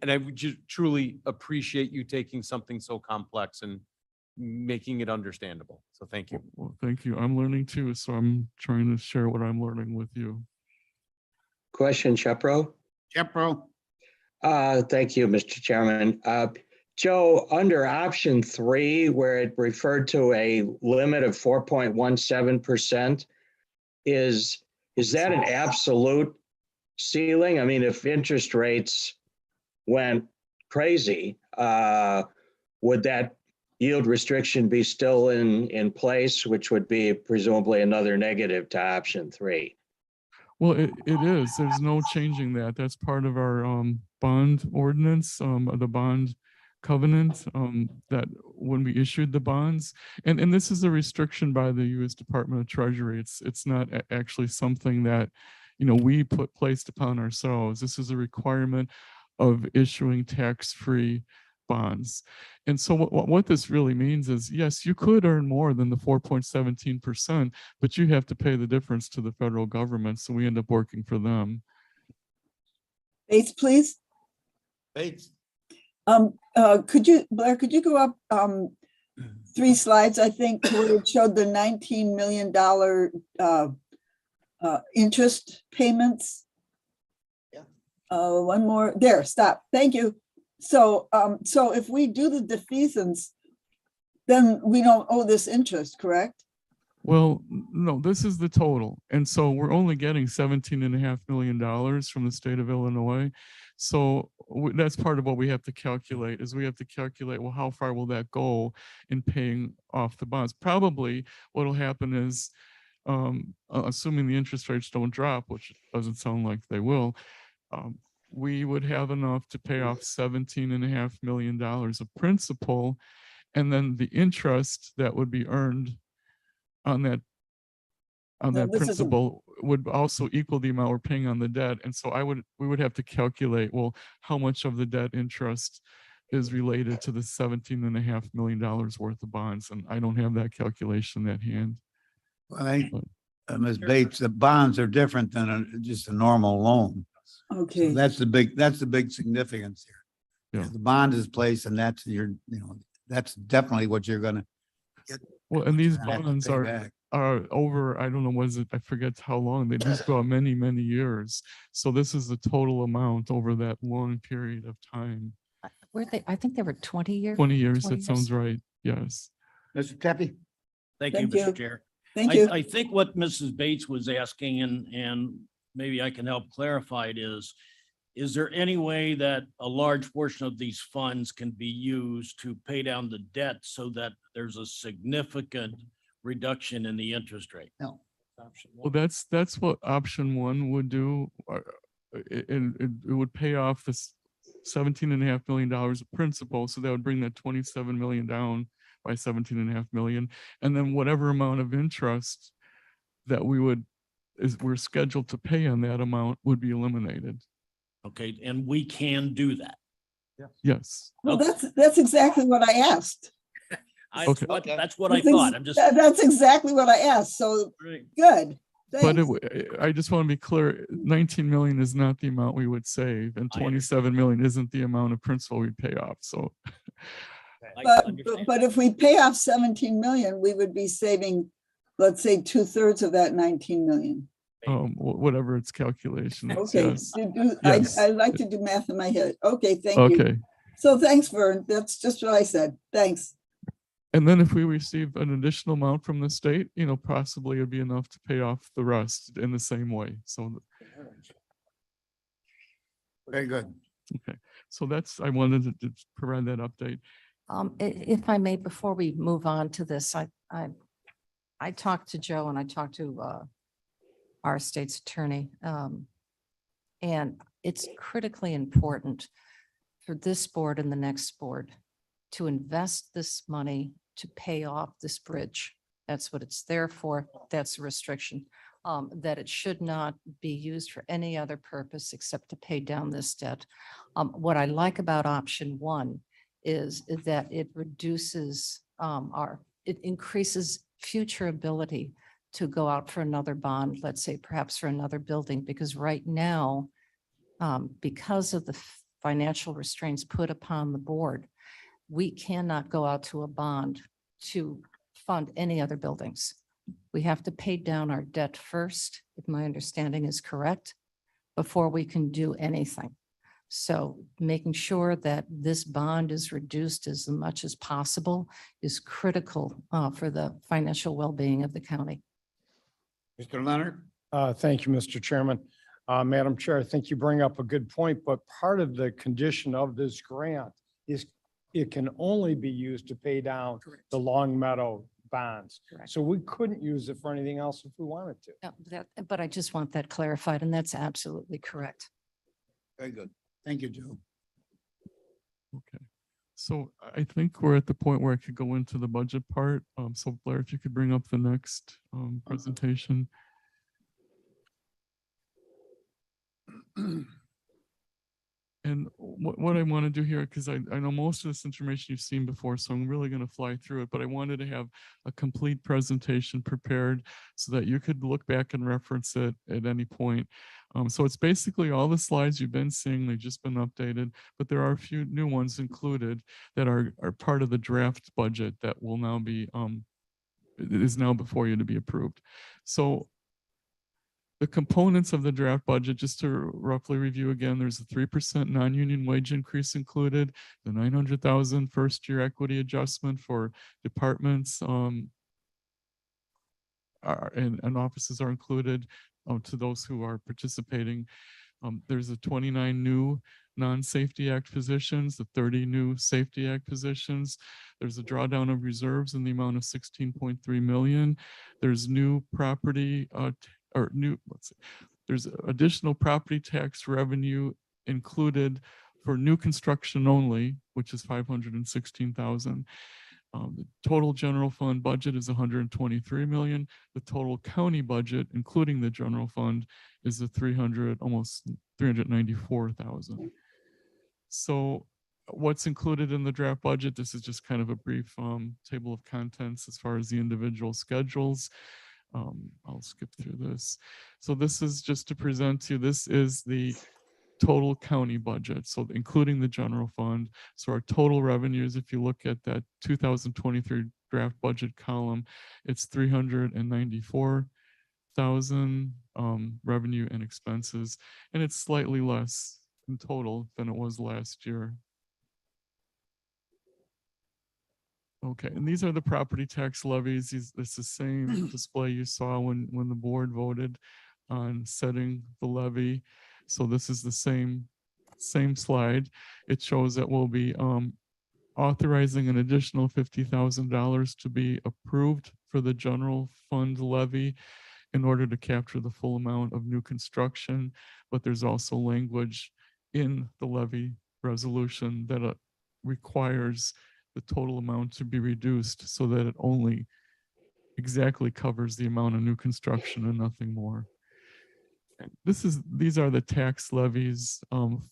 would just truly appreciate you taking something so complex and making it understandable. So thank you. Well, thank you. I'm learning too, so I'm trying to share what I'm learning with you. Question, Shepro? Jeffro, Thank you, Mr. Chairman. Joe, under option 3, where it referred to a limit of 4.17%, is that an absolute ceiling? I mean, if interest rates went crazy, would that yield restriction be still in place, which would be presumably another negative to option 3? Well, it is. There's no changing that. That's part of our bond ordinance, the bond covenant, that when we issued the bonds, and this is a restriction by the U.S. Department of Treasury. It's not actually something that, you know, we placed upon ourselves. This is a requirement of issuing tax-free bonds. And so what this really means is, yes, you could earn more than the 4.17%, but you have to pay the difference to the federal government. So we end up working for them. Bates, please. Bates, Blair, could you go up 3 slides, I think, where it showed the $19 million interest payments? Yeah. One more, there, stop, thank you. So, so if we do the defeasance, then we don't owe this interest, correct? Well, no, this is the total. And so we're only getting $17.5 million from the state of Illinois. So that's part of what we have to calculate is we have to calculate, well, how far will that go in paying off the bonds? Probably what will happen is, assuming the interest rates don't drop, which doesn't sound like they will, we would have enough to pay off $17.5 million of principal. And then the interest that would be earned on that this isn't- principal would also equal the amount we're paying on the debt. And so we would have to calculate, well, how much of the debt interest is related to the $17.5 million worth of bonds. And I don't have that calculation at hand. well, Ms. Bates, the bonds are different than just a normal loan. So Okay, that's the big significance here. Yeah. The bond is placed and that's that's definitely what you're gonna Well, and these have to bonds pay are back. over, I don't know, I forget how long, they just go out many, many years. So this is the total amount over that long period of time. Were they, I think they were 20 years. 20 years, 20 that sounds right, yes. Mr. Tepe? Thank you, Thank you. Mr. Chair. thank you. I think what Mrs. Bates was asking, and maybe I can help clarify it, is there any way that a large portion of these funds can be used to pay down the debt so that there's a significant reduction in the interest rate? No. Well, that's what option 1 would do. It would pay off this $17.5 million of principal. So that would bring that 27 million down by 17.5 million. And then whatever amount of interest that we're scheduled to pay on that amount would be eliminated. Okay, and we can do that. Yes. Well, that's exactly what I asked. Okay. That's what I thought. I'm just. That's exactly what I asked, so good. But Thanks. I just want to be clear, 19 million is not the amount we would save and I 27 million isn't the amount of principal we'd pay off. So I understand. But if we pay off 17 million, we would be saving, let's say, 2/3 of that 19 million. whatever its calculation is, Okay, yes. I like to do math in my head. Okay, thank you. Okay. So thanks, Vern. That's just what I said. Thanks. And then if we receive an additional amount from the state, possibly it'd be enough to pay off the rest in the same way. So, Very good. okay. So I wanted to provide that update. If I may, before we move on to this, I talked to Joe and I talked to our state's attorney. And it's critically important for this board and the next board to invest this money to pay off this bridge. That's what it's there for. That's a restriction. That it should not be used for any other purpose except to pay down this debt. What I like about option one is that it reduces it increases future ability to go out for another bond, let's say perhaps for another building, because right now, because of the financial restraints put upon the board, we cannot go out to a bond to fund any other buildings. We have to pay down our debt first, if my understanding is correct, before we can do anything. So making sure that this bond is reduced as much as possible is critical for the financial well-being of the county. Mr. Leonard? Thank you, Mr. Chairman. Madam Chair, I think you bring up a good point, but part of the condition of this grant is it can only be used to pay down the Long Meadow bonds. Correct. So we couldn't use it for anything else if we wanted to. But I just want that clarified, and that's absolutely correct. Very good. Thank you, Joe. Okay. So I think we're at the point where I could go into the budget part. So Blair, if you could bring up the next presentation. And what I want to do here, because I know most of this information you've seen before, so I'm really going to fly through it, but I wanted to have a complete presentation prepared so that you could look back and reference it at any point. So it's basically all the slides you've been seeing, they've just been updated, but there are a few new ones included that are part of the draft budget that will now be, is now before you to be approved. So the components of the draft budget, just to roughly review again, there's a 3% non-union wage increase included, the 900,000 first-year equity adjustment for departments and offices are included to those who are participating. There's a 29 new non-safety act positions, the 30 new safety act positions. There's a drawdown of reserves in the amount of 16.3 million. There's new property there's additional property tax revenue included for new construction only, which is 516,000. The total general fund budget is 123 million. The total county budget, including the general fund, is almost 394,000. So what's included in the draft budget? This is just kind of a brief table of contents as far as the individual schedules. I'll skip through this. So this is just to present to you, this is the total county budget, so including the general fund. So our total revenues, if you look at that 2023 draft budget column, it's 394,000 revenue and expenses, and it's slightly less in total than it was last year. Okay, and these are the property tax levies. It's the same display you saw when the board voted on setting the levy. So this is the same slide. It shows that we'll be authorizing an additional $50,000 to be approved for the general fund levy in order to capture the full amount of new construction. But there's also language in the levy resolution that requires the total amount to be reduced so that it only exactly covers the amount of new construction and nothing more. And these are the tax levies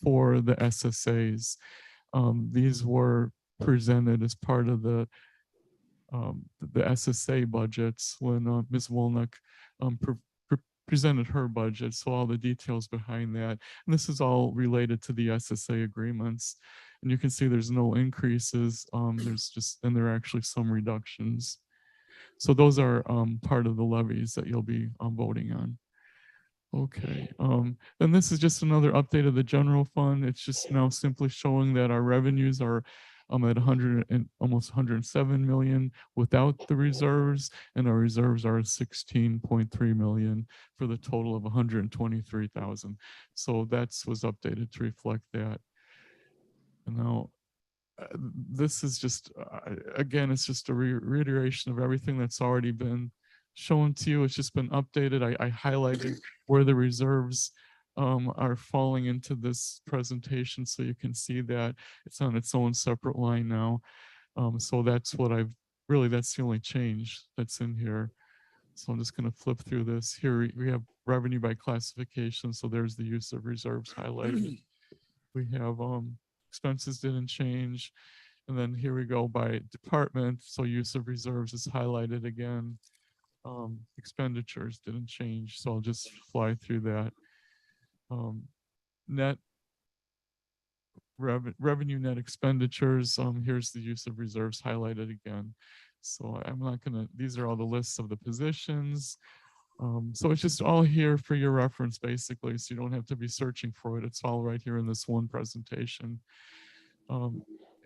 for the SSAs. These were presented as part of the SSA budgets when Ms. Wolnick presented her budget. So all the details behind that. And this is all related to the SSA agreements. And you can see there's no increases. There are actually some reductions. So those are part of the levies that you'll be voting on. Okay, then this is just another update of the general fund. It's just now simply showing that our revenues are at almost 107 million without the reserves, and our reserves are 16.3 million for the total of 123,000. So that's was updated to reflect that. And now this is just, again, it's just a reiteration of everything that's already been shown to you. It's just been updated. I highlighted where the reserves are falling into this presentation, so you can see that it's on its own separate line now. So that's what that's the only change that's in here. So I'm just going to flip through this. Here we have revenue by classification. So there's the use of reserves highlighted. We have expenses didn't change. And then here we go by department. So use of reserves is highlighted again. Expenditures didn't change. So I'll just fly through that. Net revenue, net expenditures. Here's the use of reserves highlighted again. So I'm not gonna, these are all the lists of the positions. So it's just all here for your reference, basically, so you don't have to be searching for it. It's all right here in this one presentation.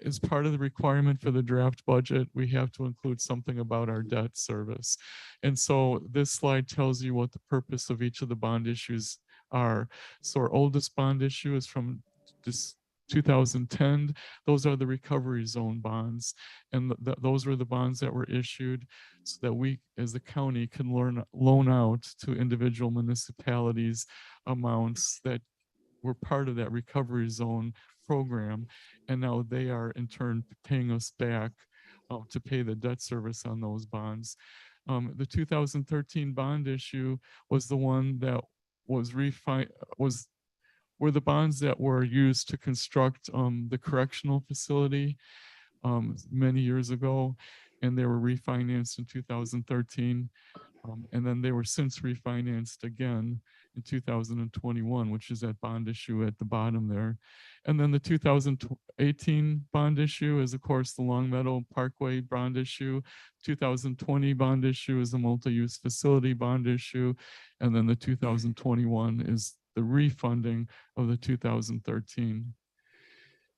As part of the requirement for the draft budget, we have to include something about our debt service. And so this slide tells you what the purpose of each of the bond issues are. So our oldest bond issue is from this 2010. Those are the recovery zone bonds. And those were the bonds that were issued so that we, as the county, can loan out to individual municipalities amounts that were part of that recovery zone program. And now they are in turn paying us back to pay the debt service on those bonds. The 2013 bond issue was the one that were the bonds that were used to construct the correctional facility many years ago, and they were refinanced in 2013. And then they were since refinanced again in 2021, which is that bond issue at the bottom there. And then the 2018 bond issue is, of course, the Long Meadow Parkway bond issue. 2020 bond issue is a multi-use facility bond issue. And then the 2021 is the refunding of the 2013.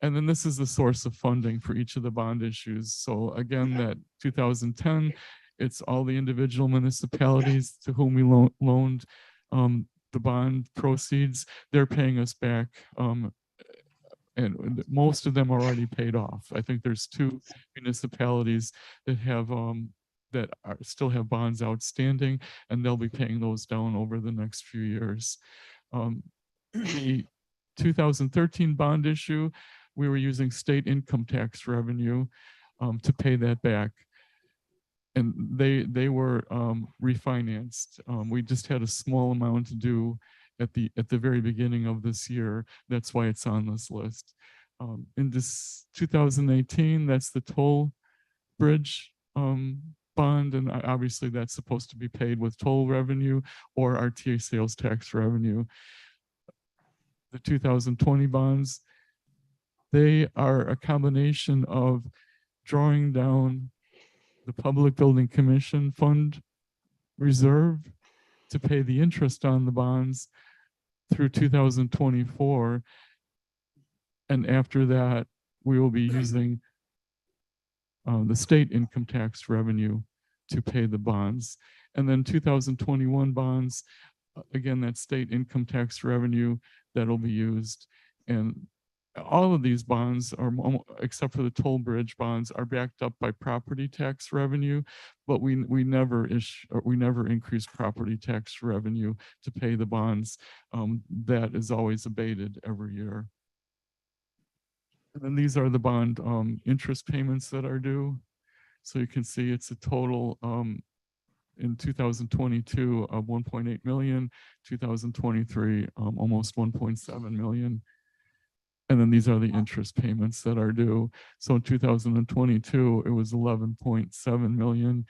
And then this is the source of funding for each of the bond issues. So again, that 2010, it's all the individual municipalities to whom we loaned the bond proceeds. They're paying us back, and most of them are already paid off. I think there's 2 municipalities that have still have bonds outstanding, and they'll be paying those down over the next few years. The 2013 bond issue, we were using state income tax revenue to pay that back. And they were refinanced. We just had a small amount due at the very beginning of this year. That's why it's on this list. In this 2018, that's the toll bridge bond, and obviously that's supposed to be paid with toll revenue or RTA sales tax revenue. The 2020 bonds, they are a combination of drawing down the Public Building Commission Fund reserve to pay the interest on the bonds through 2024. And after that, we will be using the state income tax revenue to pay the bonds. And then 2021 bonds, again, that state income tax revenue that'll be used. And all of these bonds are, except for the toll bridge bonds, are backed up by property tax revenue, but we never increase property tax revenue to pay the bonds. That is always abated every year. And then these are the bond interest payments that are due. So you can see it's a total in 2022 of 1.8 million, 2023 almost 1.7 million. And then these are the interest payments that are due. So in 2022, it was 11.7 million.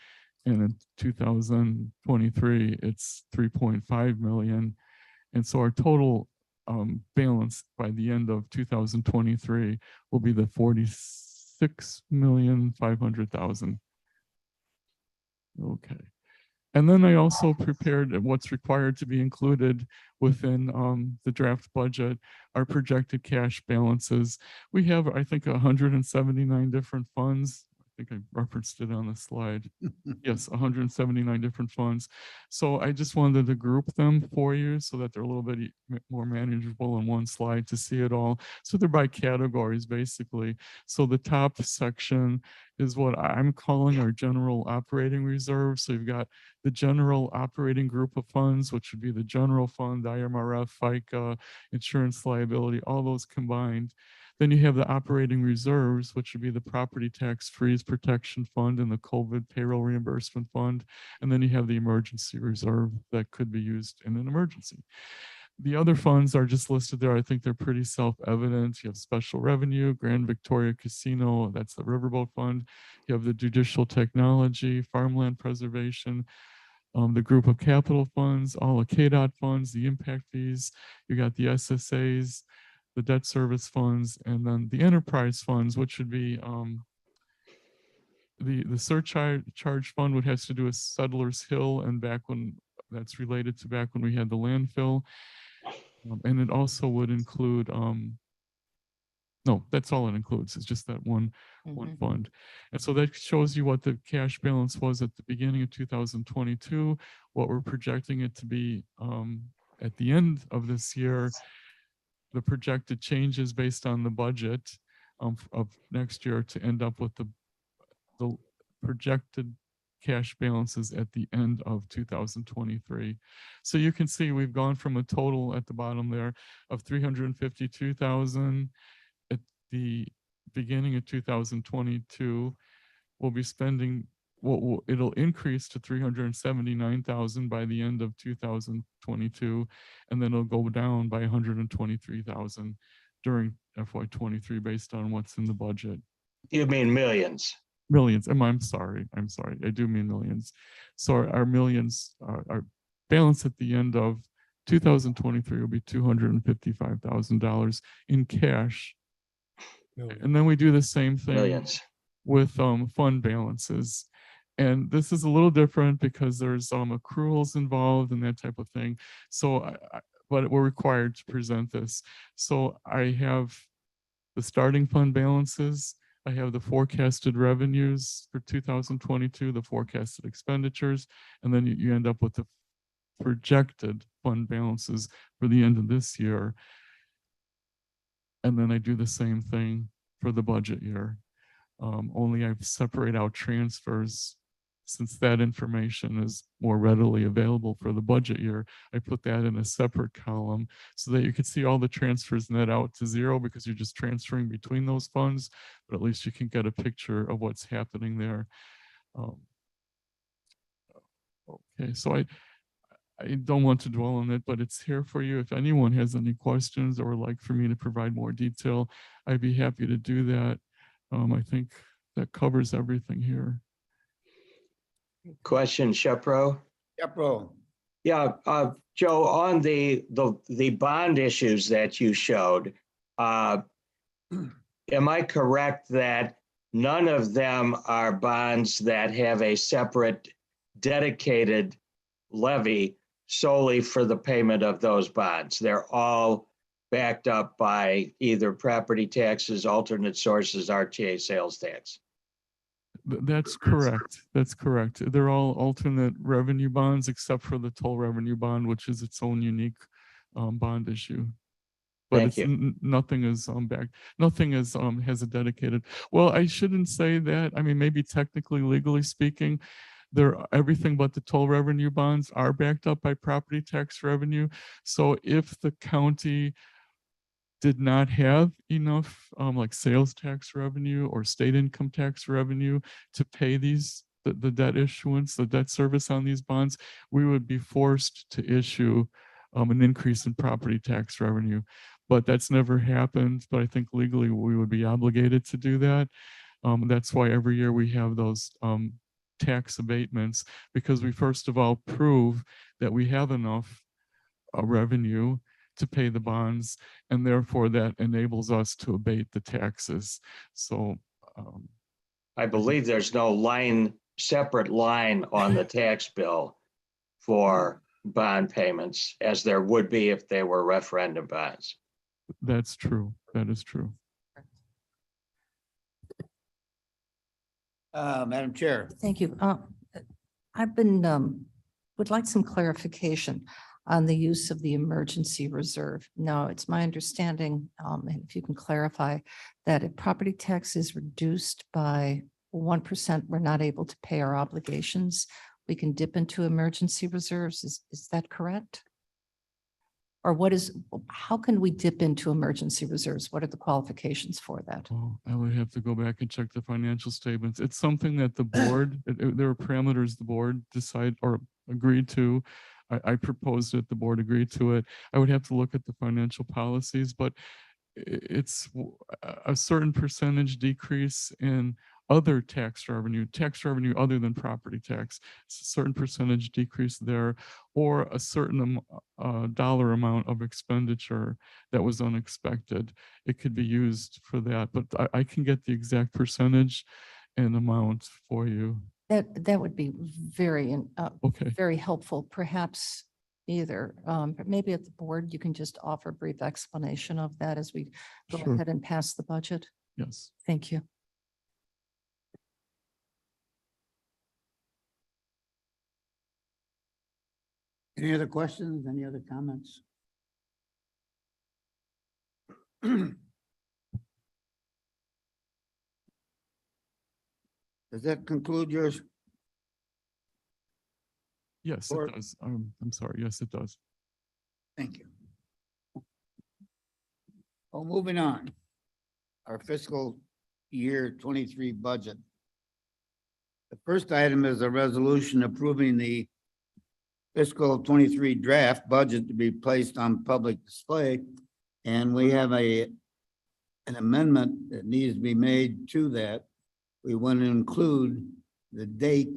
And in 2023, it's 3.5 million. And so our total balance by the end of 2023 will be the 46,500,000. Okay. And then I also prepared what's required to be included within the draft budget, our projected cash balances. We have, I think, 179 different funds, think I referenced it on the slide. Yes, 179 different funds. So I just wanted to group them for you so that they're a little bit more manageable in one slide to see it all. So they're by categories, basically. So the top section is what I'm calling our general operating reserve. So you've got the general operating group of funds, which would be the general fund, IMRF, FICA, insurance liability, all those combined. Then you have the operating reserves, which would be the property tax freeze protection fund and the COVID payroll reimbursement fund. And then you have the emergency reserve that could be used in an emergency. The other funds are just listed there. I think they're pretty self-evident. You have special revenue, Grand Victoria Casino, that's the Riverboat Fund. You have the judicial technology, farmland preservation, the group of capital funds, all the KDOT funds, the impact fees. You got the SSAs, the debt service funds, and then the enterprise funds, which would be the surcharge fund, which has to do with Settlers Hill and back when that's related to back when we had the landfill. And it also would include, no, that's all it includes. It's just that one fund. And so that shows you what the cash balance was at the beginning of 2022, what we're projecting it to be at the end of this year, the projected changes based on the budget of next year to end up with the projected cash balances at the end of 2023. So you can see we've gone from a total at the bottom there of 352,000 at the beginning of 2022. We'll be spending, it'll increase to 379,000 by the end of 2022, and then it'll go down by 123,000 during FY23 based on what's in the budget. You mean millions? Millions. I'm sorry. I do mean millions. So our millions, our balance at the end of 2023 will be $255,000 in cash. And then we do the same thing Millions. with fund balances. And this is a little different because there's accruals involved and that type of thing. So, but we're required to present this. So I have the starting fund balances. I have the forecasted revenues for 2022, the forecasted expenditures, and then you end up with the projected fund balances for the end of this year. And then I do the same thing for the budget year. Only I separate out transfers since that information is more readily available for the budget year. I put that in a separate column so that you can see all the transfers net out to zero because you're just transferring between those funds, but at least you can get a picture of what's happening there. Okay, so I don't want to dwell on it, but it's here for you. If anyone has any questions or would like for me to provide more detail, I'd be happy to do that. I think that covers everything here. Question, Shepro? Shepro. Yeah, Joe, on the bond issues that you showed, am I correct that none of them are bonds that have a separate dedicated levy solely for the payment of those bonds? They're all backed up by either property taxes, alternate sources, RTA sales tax. That's correct. That's correct. They're all alternate revenue bonds except for the toll revenue bond, which is its own unique bond issue. But Thank it's you. nothing is back. Nothing is has a dedicated. Well, I shouldn't say that. I mean, maybe technically, legally speaking, everything but the toll revenue bonds are backed up by property tax revenue. So if the county did not have enough like sales tax revenue or state income tax revenue to pay the debt issuance, the debt service on these bonds, we would be forced to issue an increase in property tax revenue. But that's never happened. But I think legally we would be obligated to do that. That's why every year we have those tax abatements, because we first of all prove that we have enough revenue to pay the bonds, and therefore that enables us to abate the taxes. So I believe there's no separate line on the tax bill for bond payments, as there would be if they were referendum bonds. that's true. That is true. Madam Chair. Thank you. I've been, would like some clarification on the use of the emergency reserve. Now, it's my understanding, and if you can clarify, that if property tax is reduced by 1%, we're not able to pay our obligations. We can dip into emergency reserves. Is that correct? Or how can we dip into emergency reserves? What are the qualifications for that? Oh, I would have to go back and check the financial statements. It's something that the board, there are parameters the board decide or agreed to. I proposed it, the board agreed to it. I would have to look at the financial policies, but it's a certain percentage decrease in other tax revenue other than property tax, it's a certain percentage decrease there, or a certain dollar amount of expenditure that was unexpected. It could be used for that, but I can get the exact percentage and amount for you. That would be very, Okay. very helpful, perhaps either, but maybe at the board, you can just offer a brief explanation of that as we go Sure. ahead and pass the budget. Yes. Thank you. Any other questions? Any other comments? Does that conclude yours? Yes, Or- it does. I'm sorry. Yes, it does. Thank you. Well, moving on. Our fiscal year 23 budget. The first item is a resolution approving the fiscal 23 draft budget to be placed on public display. And we have an amendment that needs to be made to that. We want to include the date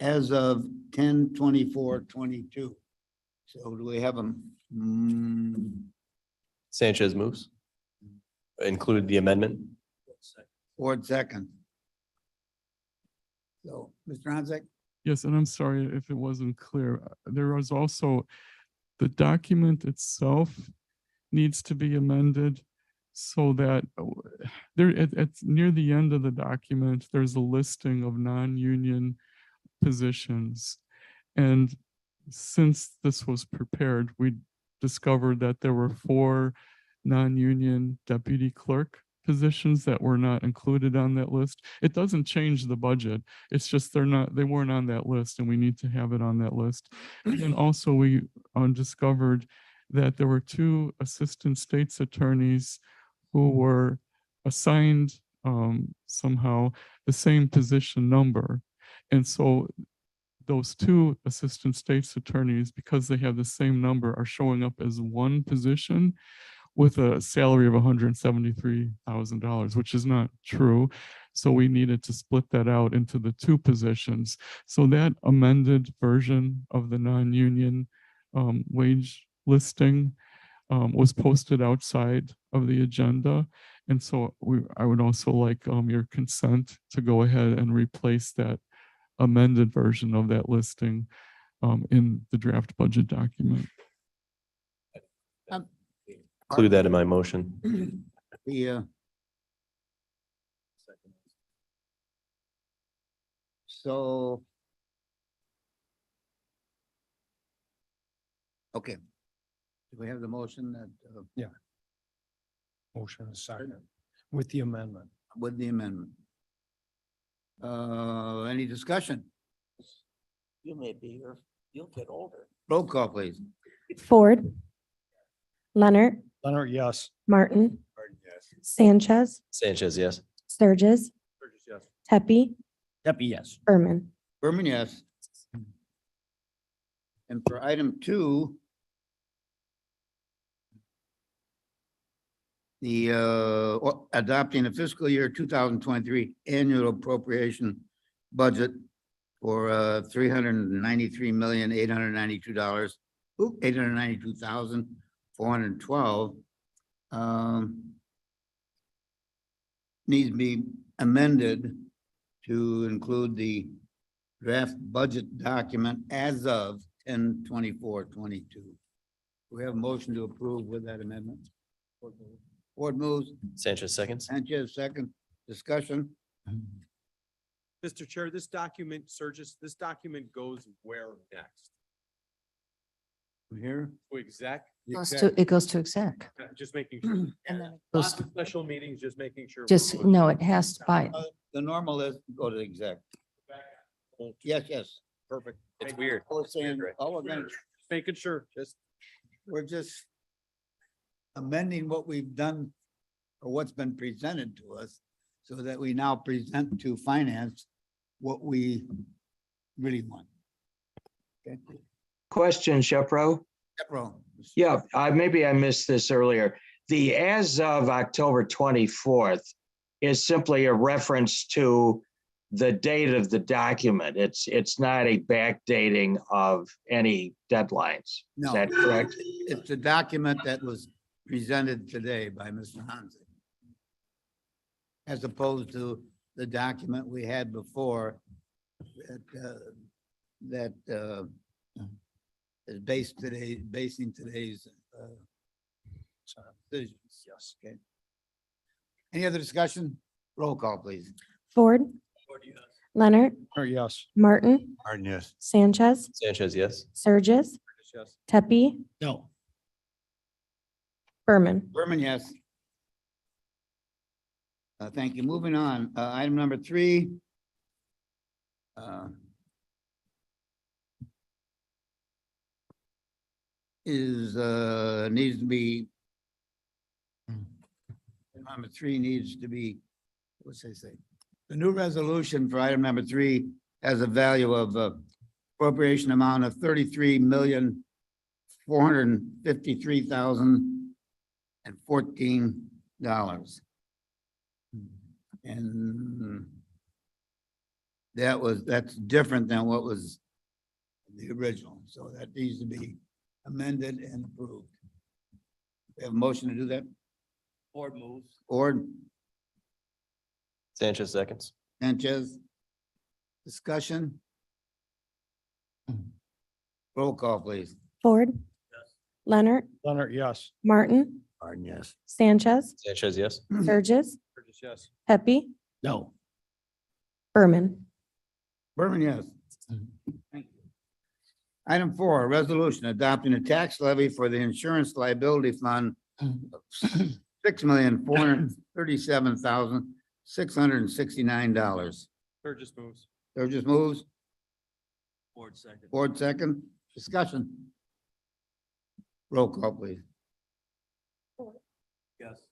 as of 10/24/22. So do we have them? Sanchez moves. Include the amendment. Ford second. So, Mr. Hanzek? Yes, and I'm sorry if it wasn't clear. There was also, the document itself needs to be amended so that there, at near the end of the document, there's a listing of non-union positions. And since this was prepared, we discovered that there were 4 non-union deputy clerk positions that were not included on that list. It doesn't change the budget. It's just they weren't on that list and we need to have it on that list. And also we discovered that there were 2 assistant state's attorneys who were assigned somehow the same position number. And so those 2 assistant state's attorneys, because they have the same number, are showing up as one position with a salary of $173,000, which is not true. So we needed to split that out into the 2 positions. So that amended version of the non-union wage listing was posted outside of the agenda. And so I would also like your consent to go ahead and replace that amended version of that listing in the draft budget document. Include that in my motion. So. Okay. Do we have the motion that, Motion is second with the amendment. with the amendment? Any discussion? You may be here, you'll get older. Roll call, please. Ford, Leonard, Leonard, yes. Martin, Sanchez, Sanchez, yes. Sturgis, Pepe, Happy, yes. Berman. Berman, yes. And for item 2, the adopting a fiscal year 2023 annual appropriation budget for $393,892, $892,412 needs to be amended to include the draft budget document as of 10/24/22. We have a motion to approve with that amendment. Ford moves, Sanchez seconds. Sanchez second, discussion. Mr. Chair, this document, Surges, this document goes where next? Here, It goes to exec. Just making sure. And then it Lots goes of special meetings, just making sure. just, no, it has to by, the normal is go to exec. Yes, yes. Perfect. It's weird. All we're saying, all we're gonna, Making sure, just. we're just amending what we've done or what's been presented to us so that we now present to finance what we really want. Okay. Question, Shepro? Shepro. Yeah, maybe I missed this earlier. The as of October 24th is simply a reference to the date of the document. It's not a backdating of any deadlines. Is No. that correct? It's the document that was presented today by Mr. Hansi. As opposed to the document we had before that is basing today's decisions. Yes. Okay. Any other discussion? Roll call, please. Ford, Leonard, Yes. Martin, Martin, yes. Sanchez, Sanchez, yes. Surges, Yes. Tepe, No. Berman. Berman, yes. Thank you. Moving on, item number 3. Needs to be. Number 3 needs to be, what's they say? The new resolution for item number 3 has a value of appropriation amount of $33,453,014. And that's different than what was the original, so that needs to be amended and approved. We have a motion to do that? Ford moves. Ford, Sanchez seconds. Sanchez. Discussion? Roll call, please. Ford, Leonard, Leonard, yes. Martin, Martin, yes. Sanchez, Sanchez, yes. Surges, Yes. Pepe, No. Berman. Berman, yes. Thank you. Item 4, a resolution adopting a tax levy for the insurance liability fund of $6,437,669. Burgess moves. Burgess moves. Ford second. Ford second. Discussion. Roll call, please. Yes.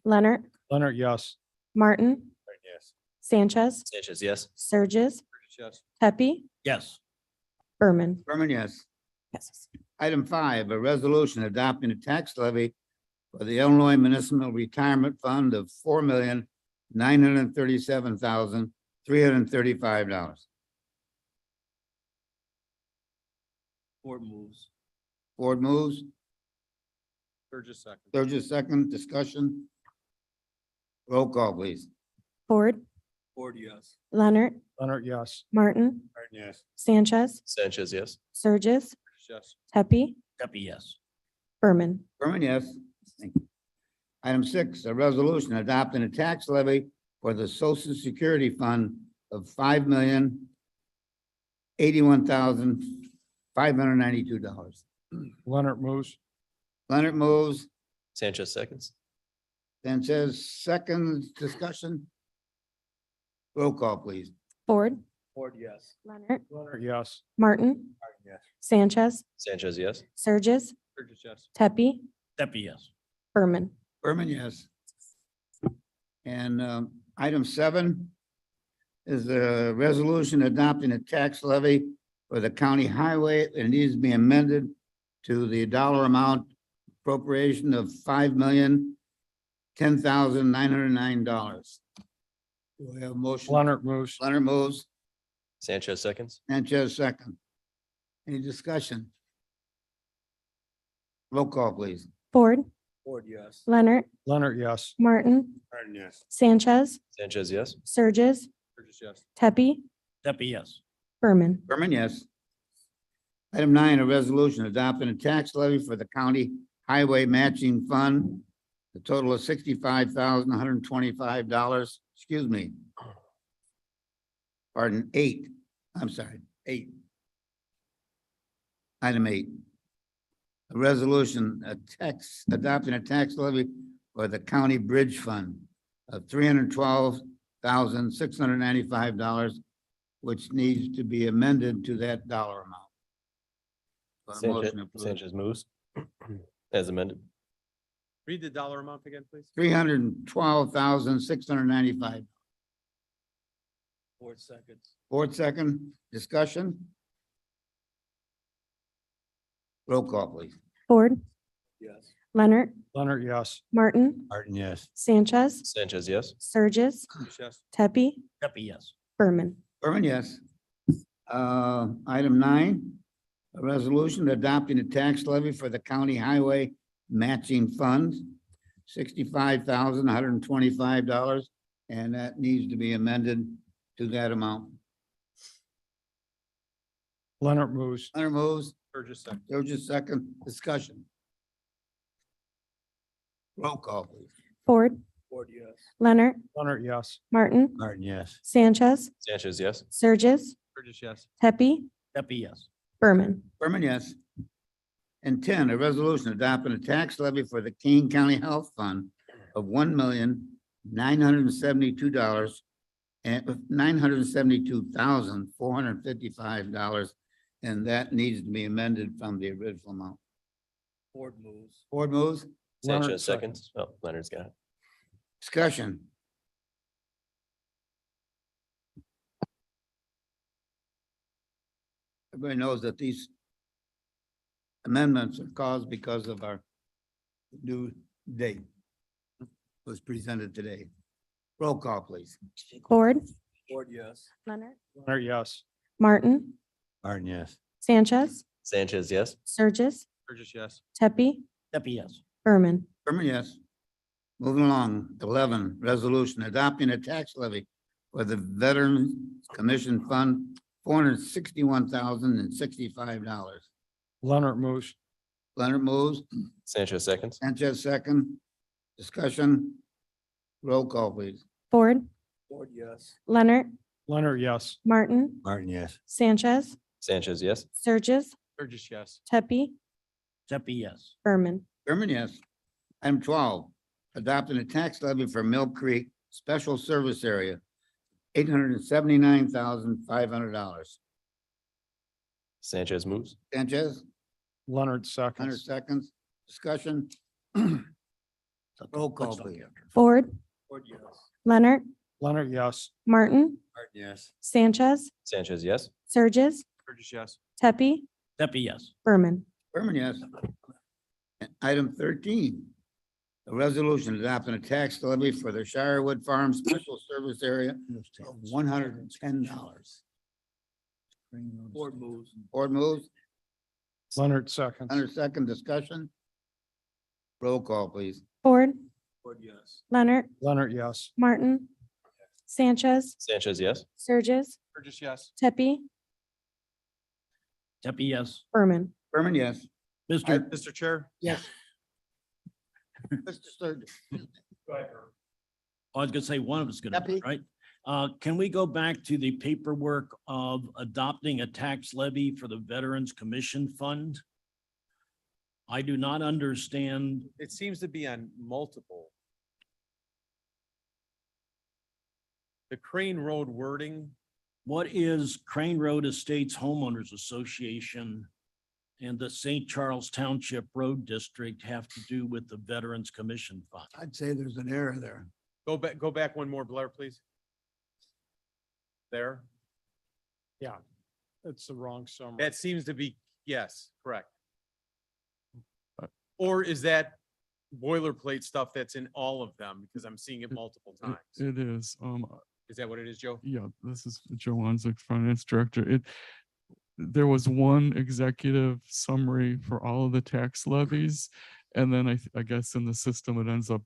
Leonard, Leonard, yes. Martin, Martin, yes. Sanchez, Sanchez, yes. Surges, Yes. Pepe, Yes. Berman. Berman, yes. Item 5, a resolution adopting a tax levy for the Illinois Municipal Retirement Fund of $4,937,335. Ford moves. Ford moves. Burgess second. Burgess second. Discussion. Roll call, please. Ford, Ford, yes. Leonard, Leonard, yes. Martin, Martin, yes. Sanchez, Sanchez, yes. Surges, Yes. Pepe, Pepe, yes. Berman. Berman, yes. Thank you. Item 6, a resolution adopting a tax levy for the Social Security Fund of $5,081,592. Leonard moves. Leonard moves. Sanchez seconds. Sanchez seconds. Discussion. Roll call, please. Ford, Ford, yes. Leonard, Leonard, yes. Martin, Martin, yes. Sanchez, Sanchez, yes. Surges, Burgess, yes. Tepe, Pepe, yes. Berman. Berman, yes. And item 7 is a resolution adopting a tax levy for the county highway. It needs to be amended to the dollar amount appropriation of $5,010,909. Do we have a motion? Leonard moves. Leonard moves. Sanchez seconds. Sanchez second. Any discussion? Roll call, please. Ford, Ford, yes. Leonard, Leonard, yes. Martin, Martin, yes. Sanchez, Sanchez, yes. Surges, Burgess, yes. Tepe, Pepe, yes. Berman. Berman, yes. Item 9, a resolution adopting a tax levy for the county highway matching fund. The total of $65,125. Excuse me. pardon, 8, I'm sorry, 8. Item 8. A resolution, adopting a tax levy for the county bridge fund of $312,695, which needs to be amended to that dollar amount. A motion approved. Sanchez moves as amended. Read the dollar amount again, please. $312,695. Four seconds. Fourth second, discussion? Roll call, please. Ford, Yes. Leonard, Leonard, yes. Martin, Martin, yes. Sanchez, Sanchez, yes. Surges, Yes. Tepe, Pepe, yes. Berman. Berman, yes. Item 9, a resolution adopting a tax levy for the county highway matching funds, $65,125, and that needs to be amended to that amount. Leonard moves. Hunter moves, Burgess second. George's second, discussion. Roll call, please. Ford, Ford, yes. Leonard, Leonard, yes. Martin, Martin, yes. Sanchez, Sanchez, yes. Surges, Burgess, yes. Tepe, Pepe, yes. Berman. Berman, yes. And 10, a resolution adopting a tax levy for the Kane County Health Fund of $1,972 and $972,455, and that needs to be amended from the original amount. Ford moves. Ford moves, Leonard Sanchez seconds. Oh, Leonard's got it. discussion. Everybody knows that these amendments are caused because of our new date was presented today. Roll call, please. Ford, Ford, yes. Leonard, Leonard, yes. Martin, Martin, yes. Sanchez, Sanchez, yes. Surges, Burgess, yes. Tepe, Pepe, yes. Berman. Berman, yes. Moving along, 11, resolution adopting a tax levy for the Veterans Commission Fund, $461,065. Leonard moves. Leonard moves, Sanchez seconds. Sanchez second, discussion. Roll call, please. Ford, Ford, yes. Leonard, Leonard, yes. Martin, Martin, yes. Sanchez, Sanchez, yes. Surges, Burgess, yes. Tepe, Pepe, yes. Berman. Berman, yes. Item 12, adopting a tax levy for Mill Creek Special Service Area, $879,500. Sanchez moves. Sanchez, Leonard 100 seconds. seconds, discussion. Roll call, please. Ford, Ford, yes. Leonard, Leonard, yes. Martin, Martin, yes. Sanchez, Sanchez, yes. Surges, Burgess, yes. Tepe, Pepe, yes. Berman. Berman, yes. Item 13, a resolution adopting a tax levy for the Shirewood Farm Special Service Area of $110. Ford moves. Ford moves, Leonard seconds. 100 second discussion. Roll call, please. Ford, Ford, yes. Leonard, Leonard, yes. Martin, Sanchez, Sanchez, yes. Surges, Burgess, yes. Tepe, Pepe, yes. Berman. Berman, yes. Mr. Mr. Chair? Yes. Mr. Sturgeon. I was gonna say one of us gonna, Pepe? right? Can we go back to the paperwork of adopting a tax levy for the Veterans Commission Fund? I do not understand. It seems to be on multiple. The Crane Road wording, What is Crane Road Estates Homeowners Association and the St. Charles Township Road District have to do with the Veterans Commission Fund? I'd say there's an error there. go back one more, Blair, please. There. Yeah. It's the wrong summary. That seems to be, yes, correct. Uh, Or is that boilerplate stuff that's in all of them? Because I'm seeing it multiple times. It is, Is that what it is, Joe? yeah, this is Joe Wanzik, Finance Director. There was one executive summary for all of the tax levies. And then I guess in the system, it ends up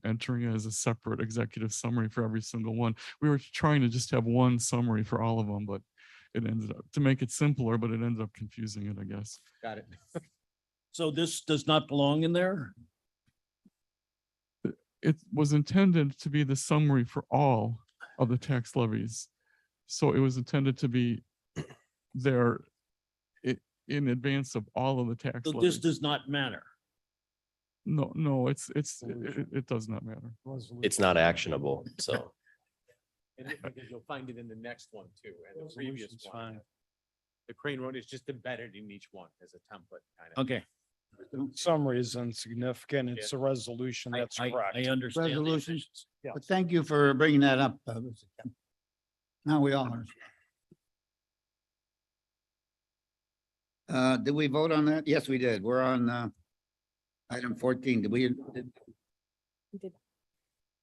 entering as a separate executive summary for every single one. We were trying to just have one summary for all of them, but it ended up, to make it simpler, but it ended up confusing it, I guess. Got it. So this does not belong in there? It was intended to be the summary for all of the tax levies. So it was intended to be there in advance of all of the tax So this levies. does not matter. No, it does not matter. It's not actionable, so. And it's because you'll find it in the next one too, and the previous Resolution's one. fine. The Crane Road is just embedded in each one as a template kind of. Okay. Summary is insignificant. It's a resolution. That's correct. I understand. the Resolution. efficiency. But thank you for bringing that up. Mr. Kemp. Now we all understand. Did we vote on that? Yes, we did. We're on, item 14. Did we? We did.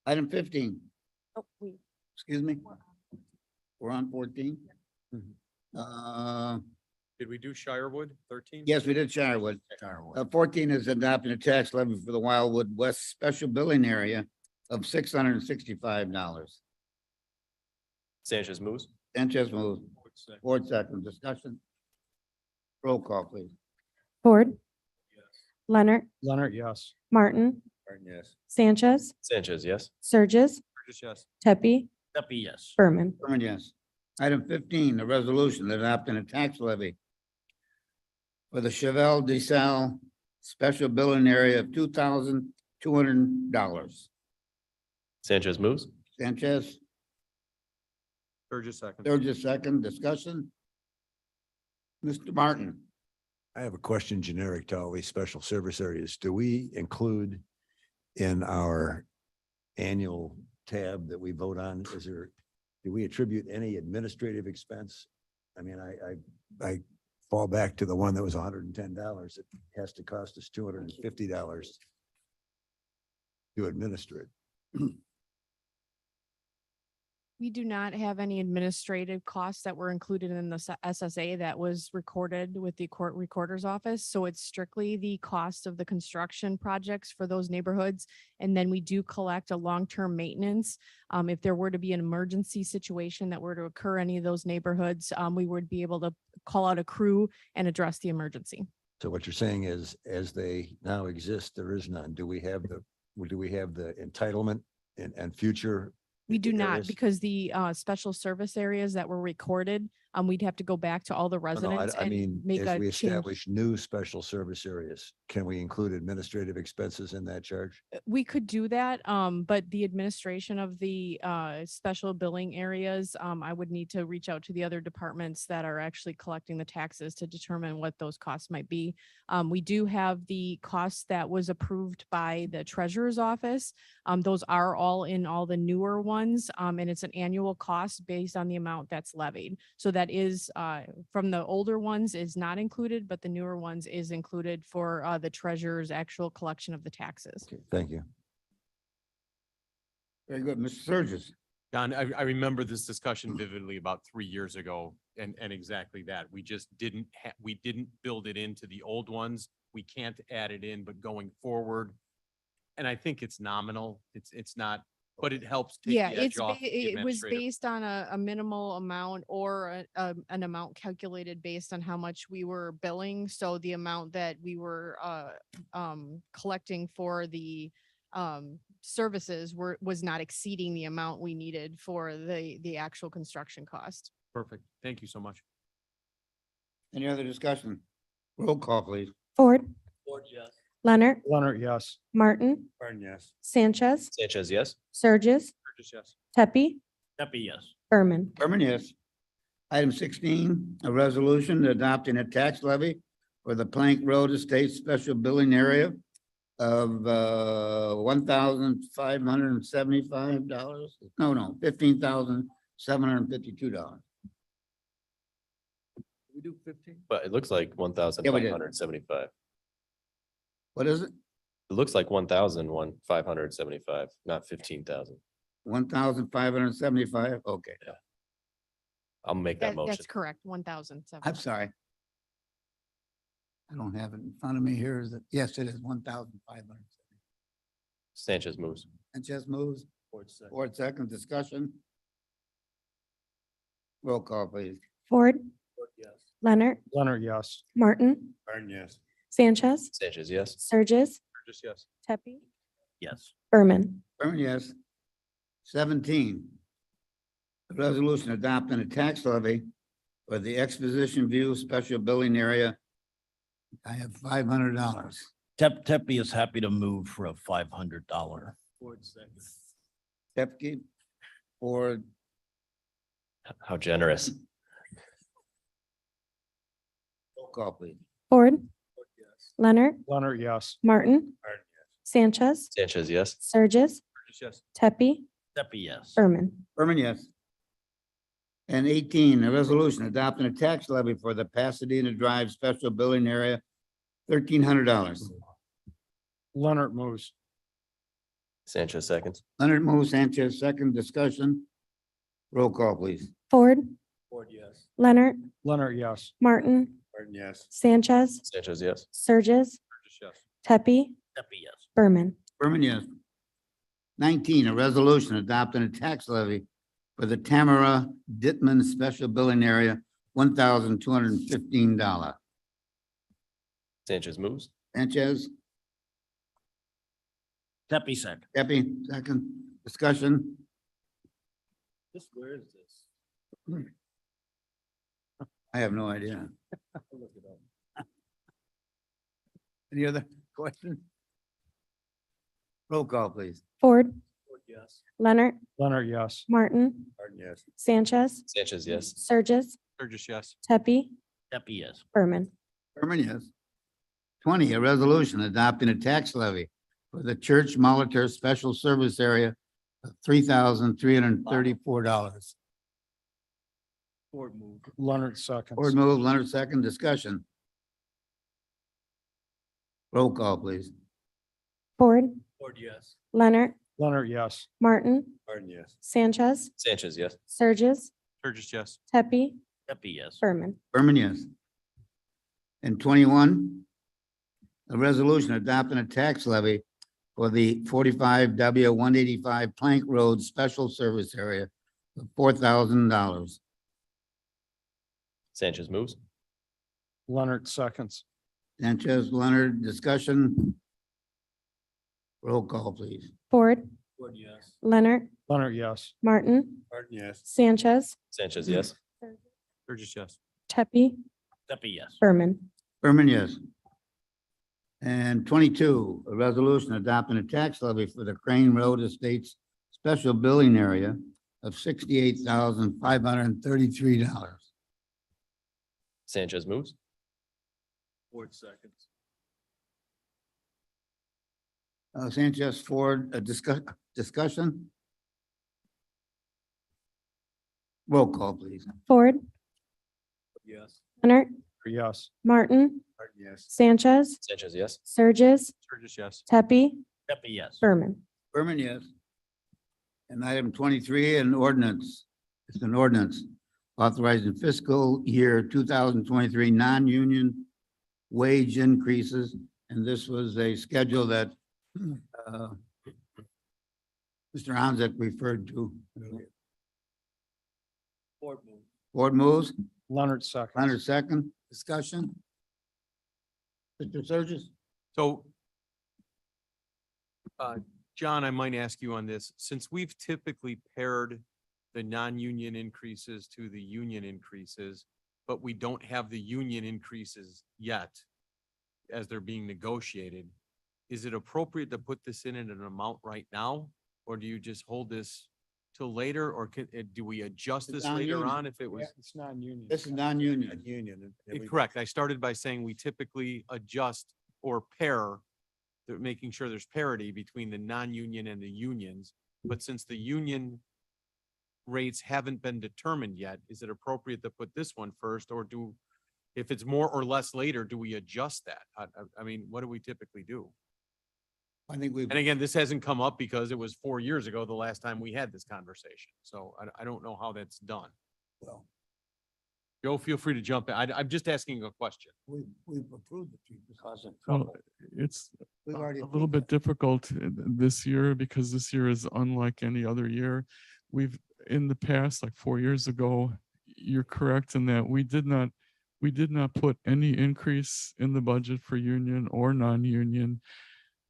Item 15, Oh, we. excuse me? We're on 14? Did we do Shirewood 13? Yes, we did Shirewood. 14 is adopting a tax levy for the Wildwood West Special Billing Area of $665. Sanchez moves. Sanchez moves. Ford second. Discussion. Roll call, please. Ford. Leonard, Leonard, yes. Martin, Yes. Sanchez, Sanchez, yes. Surges, Yes. Tepe, Duffy, yes. Berman. Berman, yes. Item 15, a resolution adopting a tax levy for the Chevelle DeSalle Special Billing Area of $2,200. Sanchez moves. Sanchez, Burgess second. Sturgis second. Discussion. Mr. Martin. I have a question generic to all these special service areas. Do we include in our annual tab that we vote on, do we attribute any administrative expense? I mean, I fall back to the one that was $110. It has to cost us $250 to administer it. We do not have any administrative costs that were included in the SSA that was recorded with the court recorder's office. So it's strictly the cost of the construction projects for those neighborhoods. And then we do collect a long-term maintenance. If there were to be an emergency situation that were to occur in any of those neighborhoods, we would be able to call out a crew and address the emergency. So what you're saying is, as they now exist, there is none. Do we have the entitlement and future? We do not, areas? because the special service areas that were recorded, we'd have to go back to all the No, no, residents I and mean, make as a we change. establish new special service areas, can we include administrative expenses in that charge? We could do that, but the administration of the special billing areas, I would need to reach out to the other departments that are actually collecting the taxes to determine what those costs might be. We do have the costs that was approved by the treasurer's office. Those are all in all the newer ones, and it's an annual cost based on the amount that's levied. So that is, from the older ones is not included, but the newer ones is included for the treasurer's actual collection of the taxes. Okay, thank you. Very good. Mr. Surges. Don, I remember this discussion vividly about 3 years ago and exactly that. We just didn't we didn't build it into the old ones. We can't add it in, but going forward. And I think it's nominal. It's not, but it helps take Yeah, the edge off the it was administrative. based on a minimal amount or an amount calculated based on how much we were billing. So the amount that we were collecting for the services was not exceeding the amount we needed for the actual construction cost. Perfect. Thank you so much. Any other discussion? Roll call, please. Ford, Ford, yes. Leonard, Leonard, yes. Martin, Yes. Sanchez, Sanchez, yes. Surges, Burgess, yes. Tepe, Duffy, yes. Berman. Berman, yes. Item 16, a resolution adopting a tax levy for the Plank Road Estate Special Billing Area of $1,575. No, $15,752. We do 15? But it looks like one thousand Yeah, we five did. hundred seventy-five. What is it? It looks like 1,575, not 15,000. 1,575? Okay, I'll make that motion. That's correct, 1,007. I'm sorry. I don't have it in front of me here. Is it? Yes, it is 1,500. Sanchez moves. And just moves. Ford second. Discussion. Roll call, please. Ford, Leonard, Leonard, yes. Martin, Yes. Sanchez, Sanchez, yes. Surges, Burgess, yes. Tepe, Yes. Berman. Berman, yes. 17. A resolution adopting a tax levy for the Exposition View Special Billing Area. I have $500. Tepe is happy to move for a $500. Tepke, Ford, How generous. roll call please. Ford, Leonard, Leonard, yes. Martin, Sanchez, Sanchez, yes. Surges, Yes. Tepe, Tepe, yes. Berman. Berman, yes. And 18, a resolution adopting a tax levy for the Pasadena Drive Special Billing Area, $1,300. Leonard moves. Sanchez seconds. Leonard moves, Sanchez second, discussion. Roll call, please. Ford, Ford, yes. Leonard, Leonard, yes. Martin, Martin, yes. Sanchez, Sanchez, yes. Surges, Yes. Tepe, Tepe, yes. Berman. Berman, yes. 19, a resolution adopting a tax levy for the Tamara Dittman Special Billing Area, $1,215. Sanchez moves. Sanchez, Tepe second. Epi, second, discussion. Where is this? I have no idea. Any other questions? Roll call, please. Ford, Ford, yes. Leonard, Leonard, yes. Martin, Martin, yes. Sanchez, Sanchez, yes. Surges, Burgess, yes. Tepe, Tepe, yes. Berman. Berman, yes. 20, a resolution adopting a tax levy for the Church Molitor Special Service Area of $3,334. Ford move. Leonard seconds. Board move, Leonard second, discussion. Roll call, please. Ford, Ford, yes. Leonard, Leonard, yes. Martin, Martin, yes. Sanchez, Sanchez, yes. Surges, Burgess, yes. Tepe, Tepe, yes. Berman. Berman, yes. And 21, a resolution adopting a tax levy for the 45W 185 Plank Road Special Service Area of $4,000. Sanchez moves. Leonard seconds. Sanchez, Leonard, discussion. Roll call, please. Ford, Ford, yes. Leonard, Leonard, yes. Martin, Martin, yes. Sanchez, Sanchez, yes. Burgess, yes. Tepe, Tepe, yes. Berman. Berman, yes. And 22, a resolution adopting a tax levy for the Crane Road Estates Special Billing Area of $68,533. Sanchez moves. Ford seconds. Sanchez, Ford, discussion? Roll call, please. Ford, Yes. Leonard, Yes. Martin, Yes. Sanchez, Sanchez, yes. Surges, Burgess, yes. Tepe, Tepe, yes. Berman. Berman, yes. And item 23, an ordinance. It's an ordinance authorizing fiscal year 2023 non-union wage increases. And this was a schedule that Mr. Anzak referred to earlier. Ford move. Board moves, Leonard seconds. Leonard second, discussion. Mr. Surges? So John, I might ask you on this, since we've typically paired the non-union increases to the union increases, but we don't have the union increases yet as they're being negotiated, is it appropriate to put this in at an amount right now? Or do you just hold this till later, or do we adjust It's this later non-union. on if it was? It's non-union. This is non-union. Union. Correct. I started by saying we typically adjust or pair, making sure there's parity between the non-union and the unions. But since the union rates haven't been determined yet, is it appropriate to put this one first, or if it's more or less later, do we adjust that? I mean, what do we typically do? I think we've. And again, this hasn't come up because it was 4 years ago, the last time we had this conversation. So I don't know how that's done. Well, Joe, feel free to jump in. I'm just asking a question. we've approved the 3%. Well, it's We've already a little approved bit difficult this year because this year is unlike any other year. We've, in the past, like 4 years ago, you're correct in that we did not put any increase in the budget for union or non-union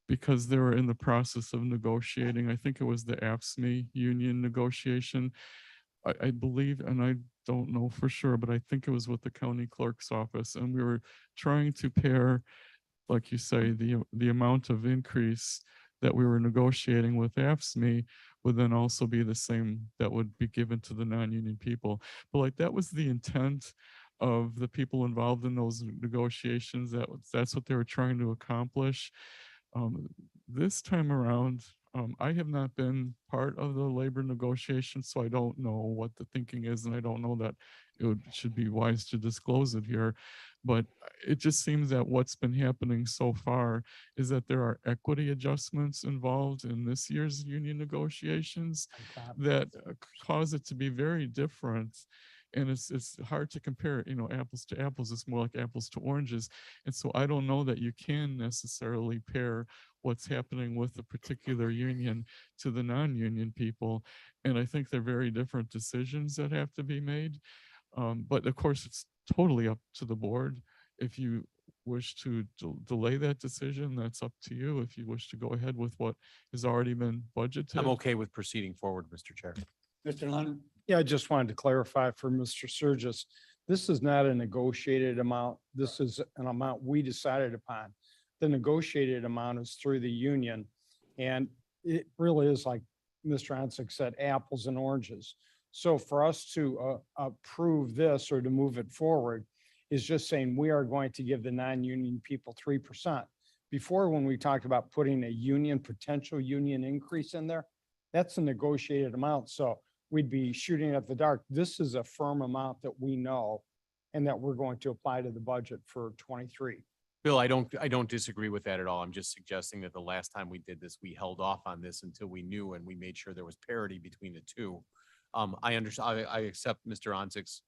because they were in the process of negotiating. I think it was the AFSCME union negotiation. I believe, and I don't know for sure, but I think it was with the county clerk's office, and we were trying to pair, like you say, the amount of increase that we were negotiating with AFSMI would then also be the same that would be given to the non-union people. But like, that was the intent of the people involved in those negotiations. That's what they were trying to accomplish. This time around, I have not been part of the labor negotiations, so I don't know what the thinking is, and I don't know that should be wise to disclose it here. But it just seems that what's been happening so far is that there are equity adjustments involved in this year's union negotiations that cause it to be very different. And it's hard to compare, apples to apples. It's more like apples to oranges. And so I don't know that you can necessarily pair what's happening with a particular union to the non-union people. And I think they're very different decisions that have to be made. But of course, it's totally up to the board. If you wish to delay that decision, that's up to you. If you wish to go ahead with what has already been budgeted. I'm okay with proceeding forward, Mr. Chair. Mr. Leonard? Yeah, I just wanted to clarify for Mr. Surges, this is not a negotiated amount. This is an amount we decided upon. The negotiated amount is through the union. And it really is, like Mr. Ansick said, apples and oranges. So for us to approve this or to move it forward is just saying we are going to give the non-union people 3%. Before, when we talked about putting a potential union increase in there, that's a negotiated amount. So we'd be shooting at the dark. This is a firm amount that we know and that we're going to apply to the budget for 23. Bill, I don't disagree with that at all. I'm just suggesting that the last time we did this, we held off on this until we knew and we made sure there was parity between the two. I understand, I accept Mr. Onsick's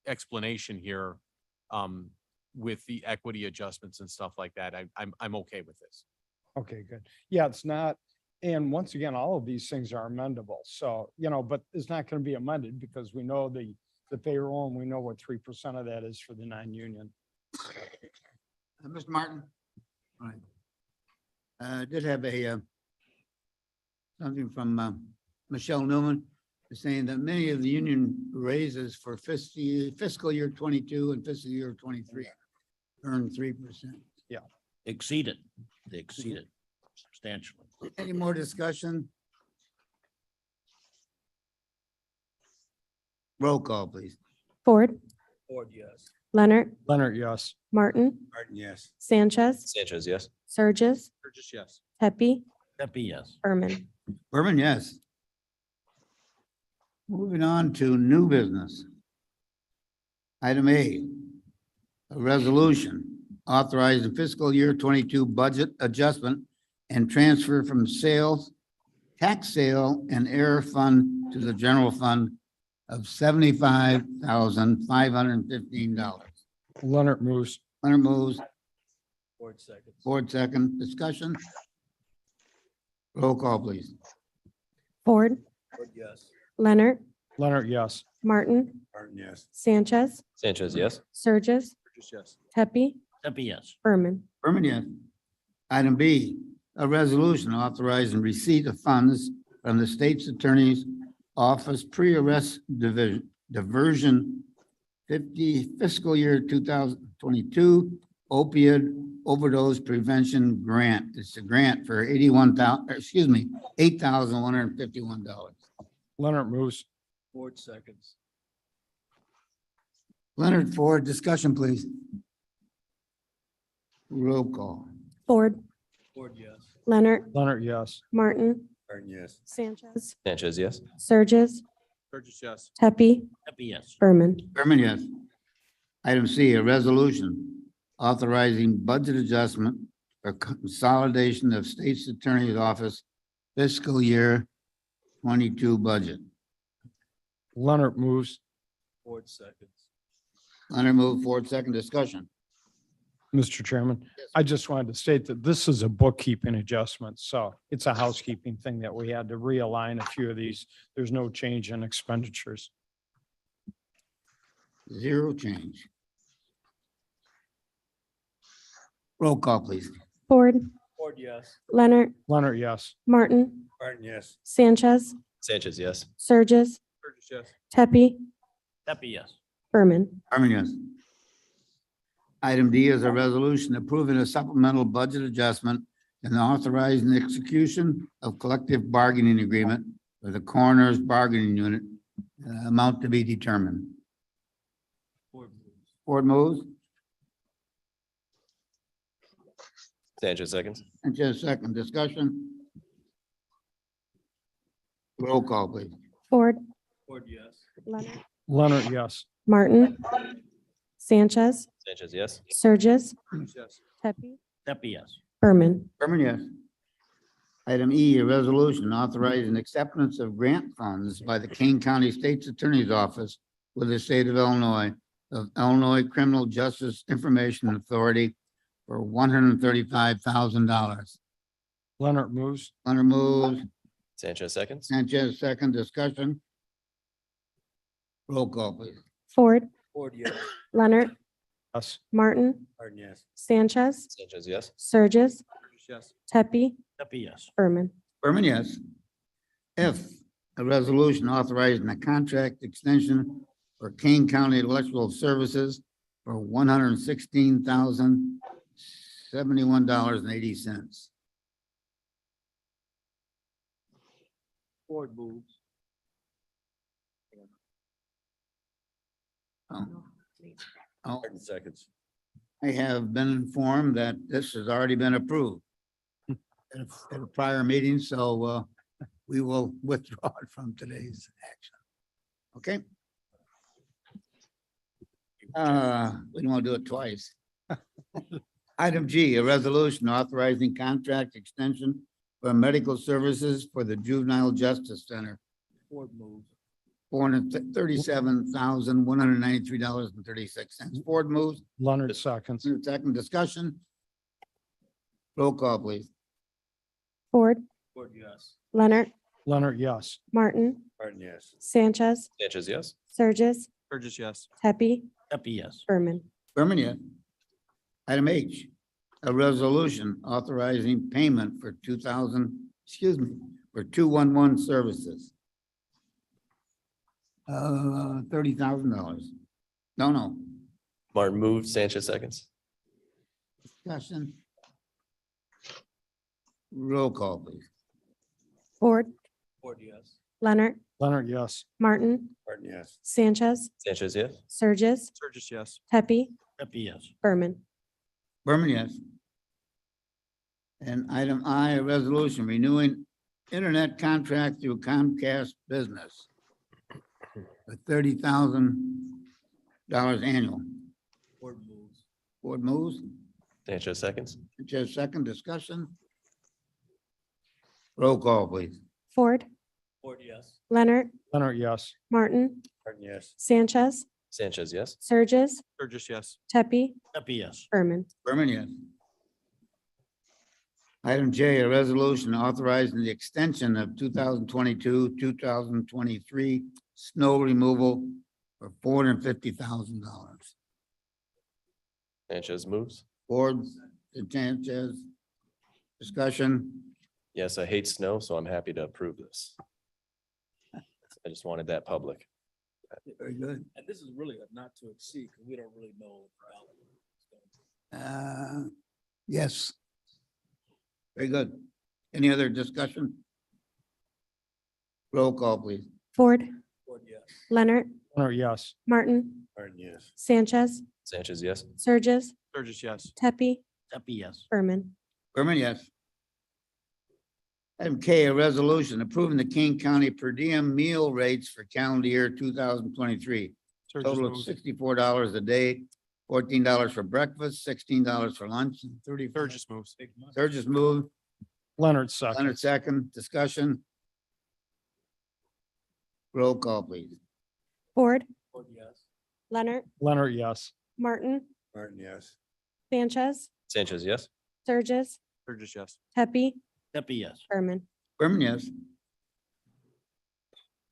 explanation here with the equity adjustments and stuff like that. I'm okay with this. Okay, good. Yeah, it's not. And once again, all of these things are amendable. So, but it's not going to be amended because we know the payroll and we know what 3% of that is for the non-union. Mr. Martin? All right. I did have something from Michelle Newman saying that many of the union raises for fiscal year 22 and fiscal year 23 earn 3%. Exceeded, they exceeded substantially. Any more discussion? Roll call, please. Ford, Ford, yes. Leonard, Leonard, yes. Martin, Martin, yes. Sanchez, Sanchez, yes. Surges, Burgess, yes. Pepe, Pepe, yes. Berman. Berman, yes. Moving on to new business. Item A, a resolution authorizing fiscal year 22 budget adjustment and transfer from sales, tax sale and error fund to the general fund of $75,515. Leonard moves. Leonard moves, Ford seconds. Ford second, discussion. Roll call, please. Ford, Ford, yes. Leonard, Leonard, yes. Martin, Martin, yes. Sanchez, Sanchez, yes. Surges, Burgess, yes. Pepe, Pepe, yes. Berman. Berman, yes. Item B, a resolution authorizing receipt of funds from the state's attorney's office pre-arrest diversion 50 fiscal year 2022 opioid overdose prevention grant. It's a grant for $8,151. Leonard moves. Ford seconds. Leonard, Ford, discussion, please. Roll call. Ford, Ford, yes. Leonard, Leonard, yes. Martin, Martin, yes. Sanchez, Sanchez, yes. Surges, Burgess, yes. Pepe, Pepe, yes. Berman. Berman, yes. Item C, a resolution authorizing budget adjustment for consolidation of state's attorney's office fiscal year 22 budget. Leonard moves. Ford seconds. Leonard move forward, second discussion. Mr. Chairman, I just wanted to state that this is a bookkeeping adjustment. So it's a housekeeping thing that we had to realign a few of these. There's no change in expenditures. Zero change. Roll call, please. Ford, Leonard, Leonard, yes. Martin, Martin, yes. Sanchez, Sanchez, yes. Surges, Tepe, Happy, yes. Berman. Berman, yes. Item D is a resolution approving a supplemental budget adjustment and authorizing the execution of collective bargaining agreement for the coroner's bargaining unit, amount to be determined. Ford moves, Sanchez seconds. and just a second discussion. Roll call, please. Ford. Leonard, Leonard, yes. Martin, Sanchez, Sanchez, yes. Surges, Tepe, Happy, yes. Berman. Berman, yes. Item E, a resolution authorizing acceptance of grant funds by the Kane County State's Attorney's Office with the state of Illinois Criminal Justice Information Authority for $135,000. Leonard moves. Leonard moves, Sanchez seconds. Sanchez second, discussion. Roll call, please. Ford. Leonard, Yes. Martin, Martin, yes. Sanchez, Sanchez, yes. Surges, Tepe, Happy, yes. Berman. Berman, yes. F, a resolution authorizing a contract extension for Kane County Electrical Services for $116,071.80. Ford moves. Oh, Martin seconds. I have been informed that this has already been approved at a prior meeting, so we will withdraw it from today's action. Okay? We don't want to do it twice. Item G, a resolution authorizing contract extension for medical services for the Juvenile Justice Center. Ford moves. $437,193.36. Ford moves. Leonard seconds. Second discussion. Roll call, please. Ford, Ford, yes. Leonard, Leonard, yes. Martin, Martin, yes. Sanchez, Sanchez, yes. Surges, Burgess, yes. Tepe, Happy, yes. Berman. Berman, yes. Item H, a resolution authorizing payment for 211 services. $30,000. No. Martin moved. Sanchez seconds. Discussion. Roll call, please. Ford, Ford, yes. Leonard, Leonard, yes. Martin, Martin, yes. Sanchez, Sanchez, yes. Surges, Burgess, yes. Tepe, Happy, yes. Berman. Berman, yes. And item I, a resolution renewing internet contract through Comcast Business for $30,000 annual. Ford moves. Ford moves. Sanchez seconds. Just second discussion. Roll call, please. Ford, Ford, yes. Leonard, Leonard, yes. Martin, Martin, yes. Sanchez, Sanchez, yes. Surges, Burgess, yes. Tepe, Happy, yes. Berman. Berman, yes. Item J, a resolution authorizing the extension of 2022, 2023 snow removal for $450,000. Sanchez moves. Ford, Sanchez, discussion. Yes, I hate snow, so I'm happy to approve this. I just wanted that public. Very good. And this is really a not to exceed, because we don't really know. Yes. Very good. Any other discussion? Roll call, please. Ford, Ford, yes. Leonard, Leonard, yes. Martin, Martin, yes. Sanchez, Sanchez, yes. Surges, Burgess, yes. Tepe, Happy, yes. Berman. Berman, yes. Item K, a resolution approving the King County per diem meal rates for calendar year 2023. Burgess Total of moves. $64 a day, $14 for breakfast, $16 for lunch, and 30. Burgess moves. Surges moved. Leonard second. Leonard second, discussion. Roll call, please. Ford, Ford, yes. Leonard, Leonard, yes. Martin, Martin, yes. Sanchez, Sanchez, yes. Surges, Burgess, yes. Tepe, Happy, yes. Berman. Berman, yes.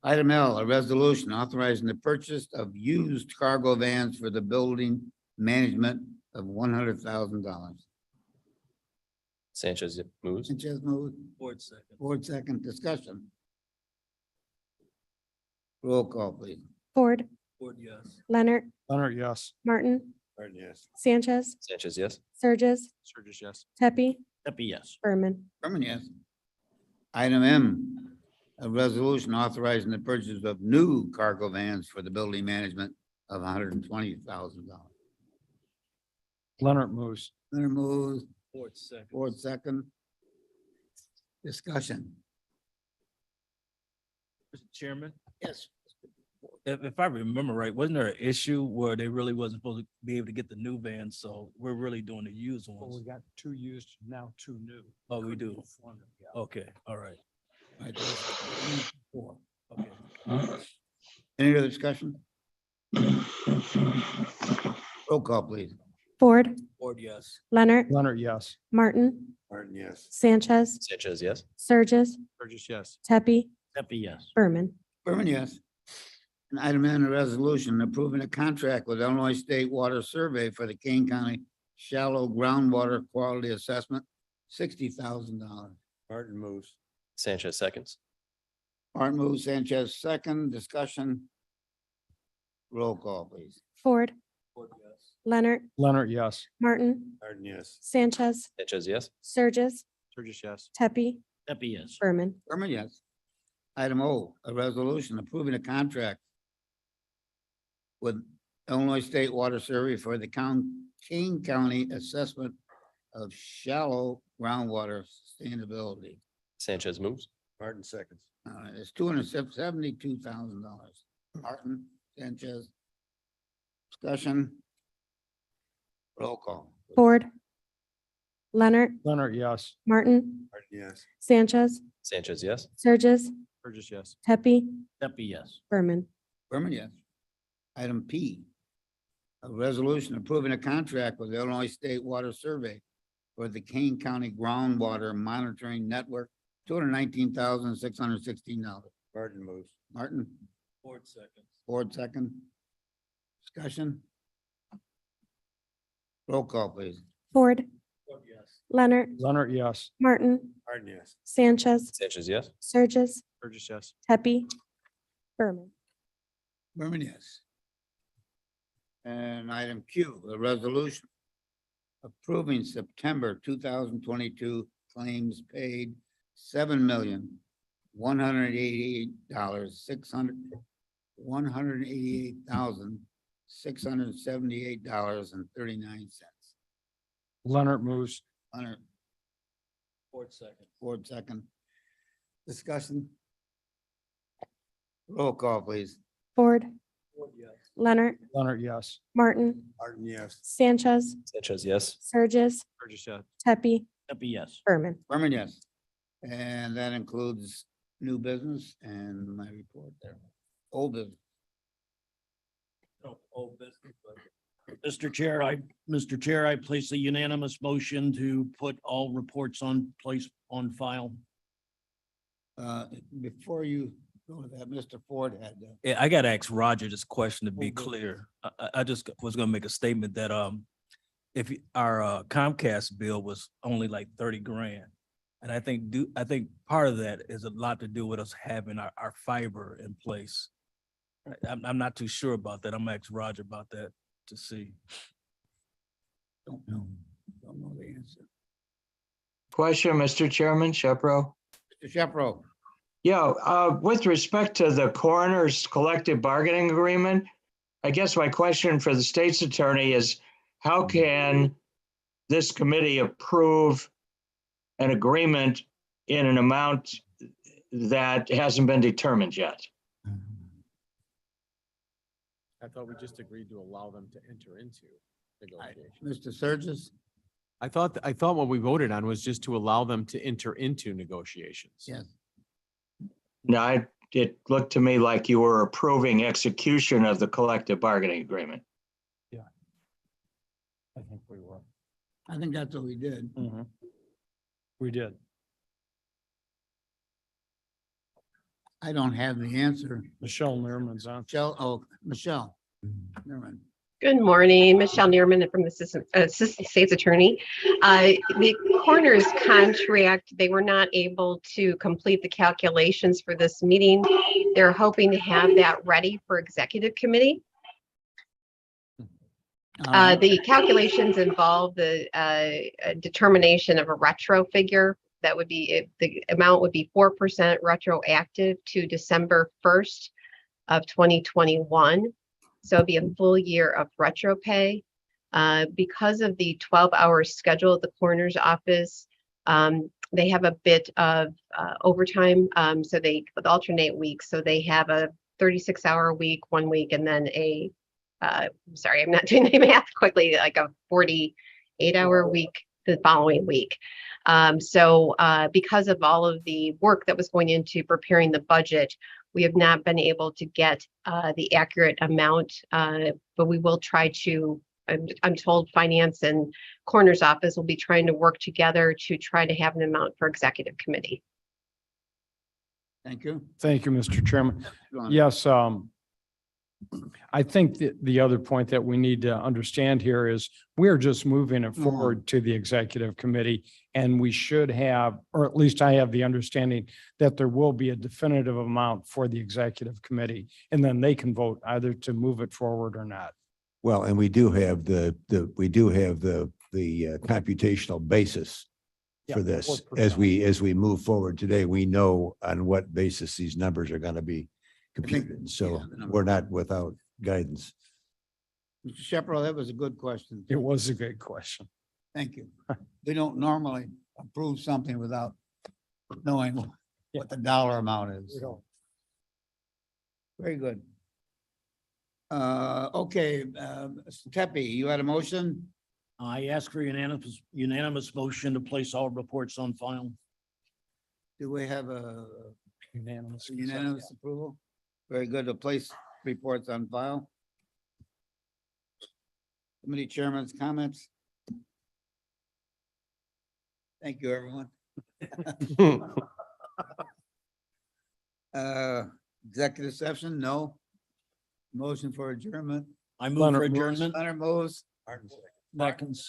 Item L, a resolution authorizing the purchase of used cargo vans for the building management of $100,000. Sanchez moves. Sanchez moved, Ford second. Ford second, discussion. Roll call, please. Ford, Ford, yes. Leonard, Leonard, yes. Martin, Martin, yes. Sanchez, Sanchez, yes. Surges, Sturgis, yes. Tepe, Pepe, yes. Berman. Berman, yes. Item M, a resolution authorizing the purchase of new cargo vans for the building management of $120,000. Leonard moves. Leonard moves, Ford second. Ford second. Discussion. Mr. Chairman, Yes. if I remember right, wasn't there an issue where they really wasn't supposed to be able to get the new vans? So we're really doing the used Well, we ones. got 2 used, now 2 new. Oh, we do. Couldn't afford them, yeah. Okay, all right. Right, there's four. Okay. Any other discussion? Roll call, please. Ford, Ford, yes. Leonard, Leonard, yes. Martin, Martin, yes. Sanchez, Sanchez, yes. Surges, Sturgis, yes. Tepe, Pepe, yes. Berman. Berman, yes. An item N, a resolution approving a contract with Illinois State Water Survey for the Kane County Shallow Groundwater Quality Assessment, $60,000. Martin moves. Sanchez seconds. Martin moves, Sanchez second, discussion. Roll call, please. Ford, Ford, yes. Leonard, Leonard, yes. Martin, Martin, yes. Sanchez, Sanchez, yes. Surges, Sturgis, yes. Tepe, Pepe, yes. Berman. Berman, yes. Item O, a resolution approving a contract with Illinois State Water Survey for the King County Assessment of Shallow Groundwater Sustainability. Sanchez moves. Martin seconds. It's $272,000. Martin, Sanchez. Discussion. Roll call. Ford, Leonard, Leonard, yes. Martin, Martin, yes. Sanchez, Sanchez, yes. Surges, Sturgis, yes. Tepe, Pepe, yes. Berman. Berman, yes. Item P, a resolution approving a contract with the Illinois State Water Survey for the Kane County Groundwater Monitoring Network, $219,616. Martin moves. Martin, Ford second. Ford second. Discussion. Roll call, please. Ford, Ford, yes. Leonard, Leonard, yes. Martin, Martin, yes. Sanchez, Sanchez, yes. Surges, Sturgis, yes. Tepe, Berman. Berman, yes. And item Q, a resolution approving September 2022 claims paid $7,188,678.39. Leonard moves. Leonard, Ford second. Ford second. Discussion. Roll call, please. Ford, Ford, yes. Leonard, Leonard, yes. Martin, Martin, yes. Sanchez, Sanchez, yes. Surges, Sturgis, yes. Tepe, Pepe, yes. Berman. Berman, yes. And that includes new business and my report there. Old business. No, old business, but- Mr. Chair, I place a unanimous motion to put all reports on file. Before you go to that, Mr. Ford had, Yeah, I gotta ask Roger this question to be Okay. clear. I just was gonna make a statement that, if our Comcast bill was only like 30 grand. And I think part of that is a lot to do with us having our fiber in place. I'm not too sure about that. I'm gonna ask Roger about that to see. don't know the answer. Question, Mr. Chairman, Shepro. Mr. Shepro, Yeah, with respect to the coroner's collective bargaining agreement, I guess my question for the state's attorney is, how can this committee approve an agreement in an amount that hasn't been determined yet? I thought we just agreed to allow them to enter into negotiations. Mr. Surges? I thought what we voted on was just to allow them to enter into negotiations. Yes. No, it looked to me like you were approving execution of the collective bargaining agreement. I think we were. I think that's what we did. We did. I don't have the answer. Michelle Nerman's on. Michelle, Michelle. Never mind. Good morning, Michelle Neerman from the Assistant State's Attorney. The coroner's contract, they were not able to complete the calculations for this meeting. They're hoping to have that ready for executive committee. The calculations involve the determination of a retro figure. That would be, the amount would be 4% retroactive to December 1st of 2021. So it'd be a full year of retro pay. Because of the 12-hour schedule at the coroner's office, they have a bit of overtime. So they with alternate weeks. So they have a 36-hour week one week, and then a sorry, I'm not doing the math quickly, like a 48-hour week the following week. So because of all of the work that was going into preparing the budget, we have not been able to get the accurate amount, but we will try to, I'm told finance and coroner's office will be trying to work together to try to have an amount for executive committee. Thank you. Thank you, Mr. Chairman. Go on. Yes, I think that the other point that we need to understand here is we're just moving it forward to the executive committee. And we should have, or at least I have the understanding that there will be a definitive amount for the executive committee. And then they can vote either to move it forward or not. Well, and we do have the computational basis Yeah, for this. 4%. As we move forward today, we know on what basis these numbers are going to be computed. So yeah, the number. we're not without guidance. Mr. Shepard, that was a good question. It was a good question. Thank you. We don't normally approve something without knowing what the dollar amount is. Very good. Okay, Mr. Tepe, you had a motion? I ask for unanimous motion to place all reports on file. Do we have a Unanimous. unanimous approval? Very good. To place reports on file. Committee chairman's comments. Thank you, everyone. Executive session, no. Motion for adjournment. I move for Leonard moves. adjournment. Leonard moves. Second.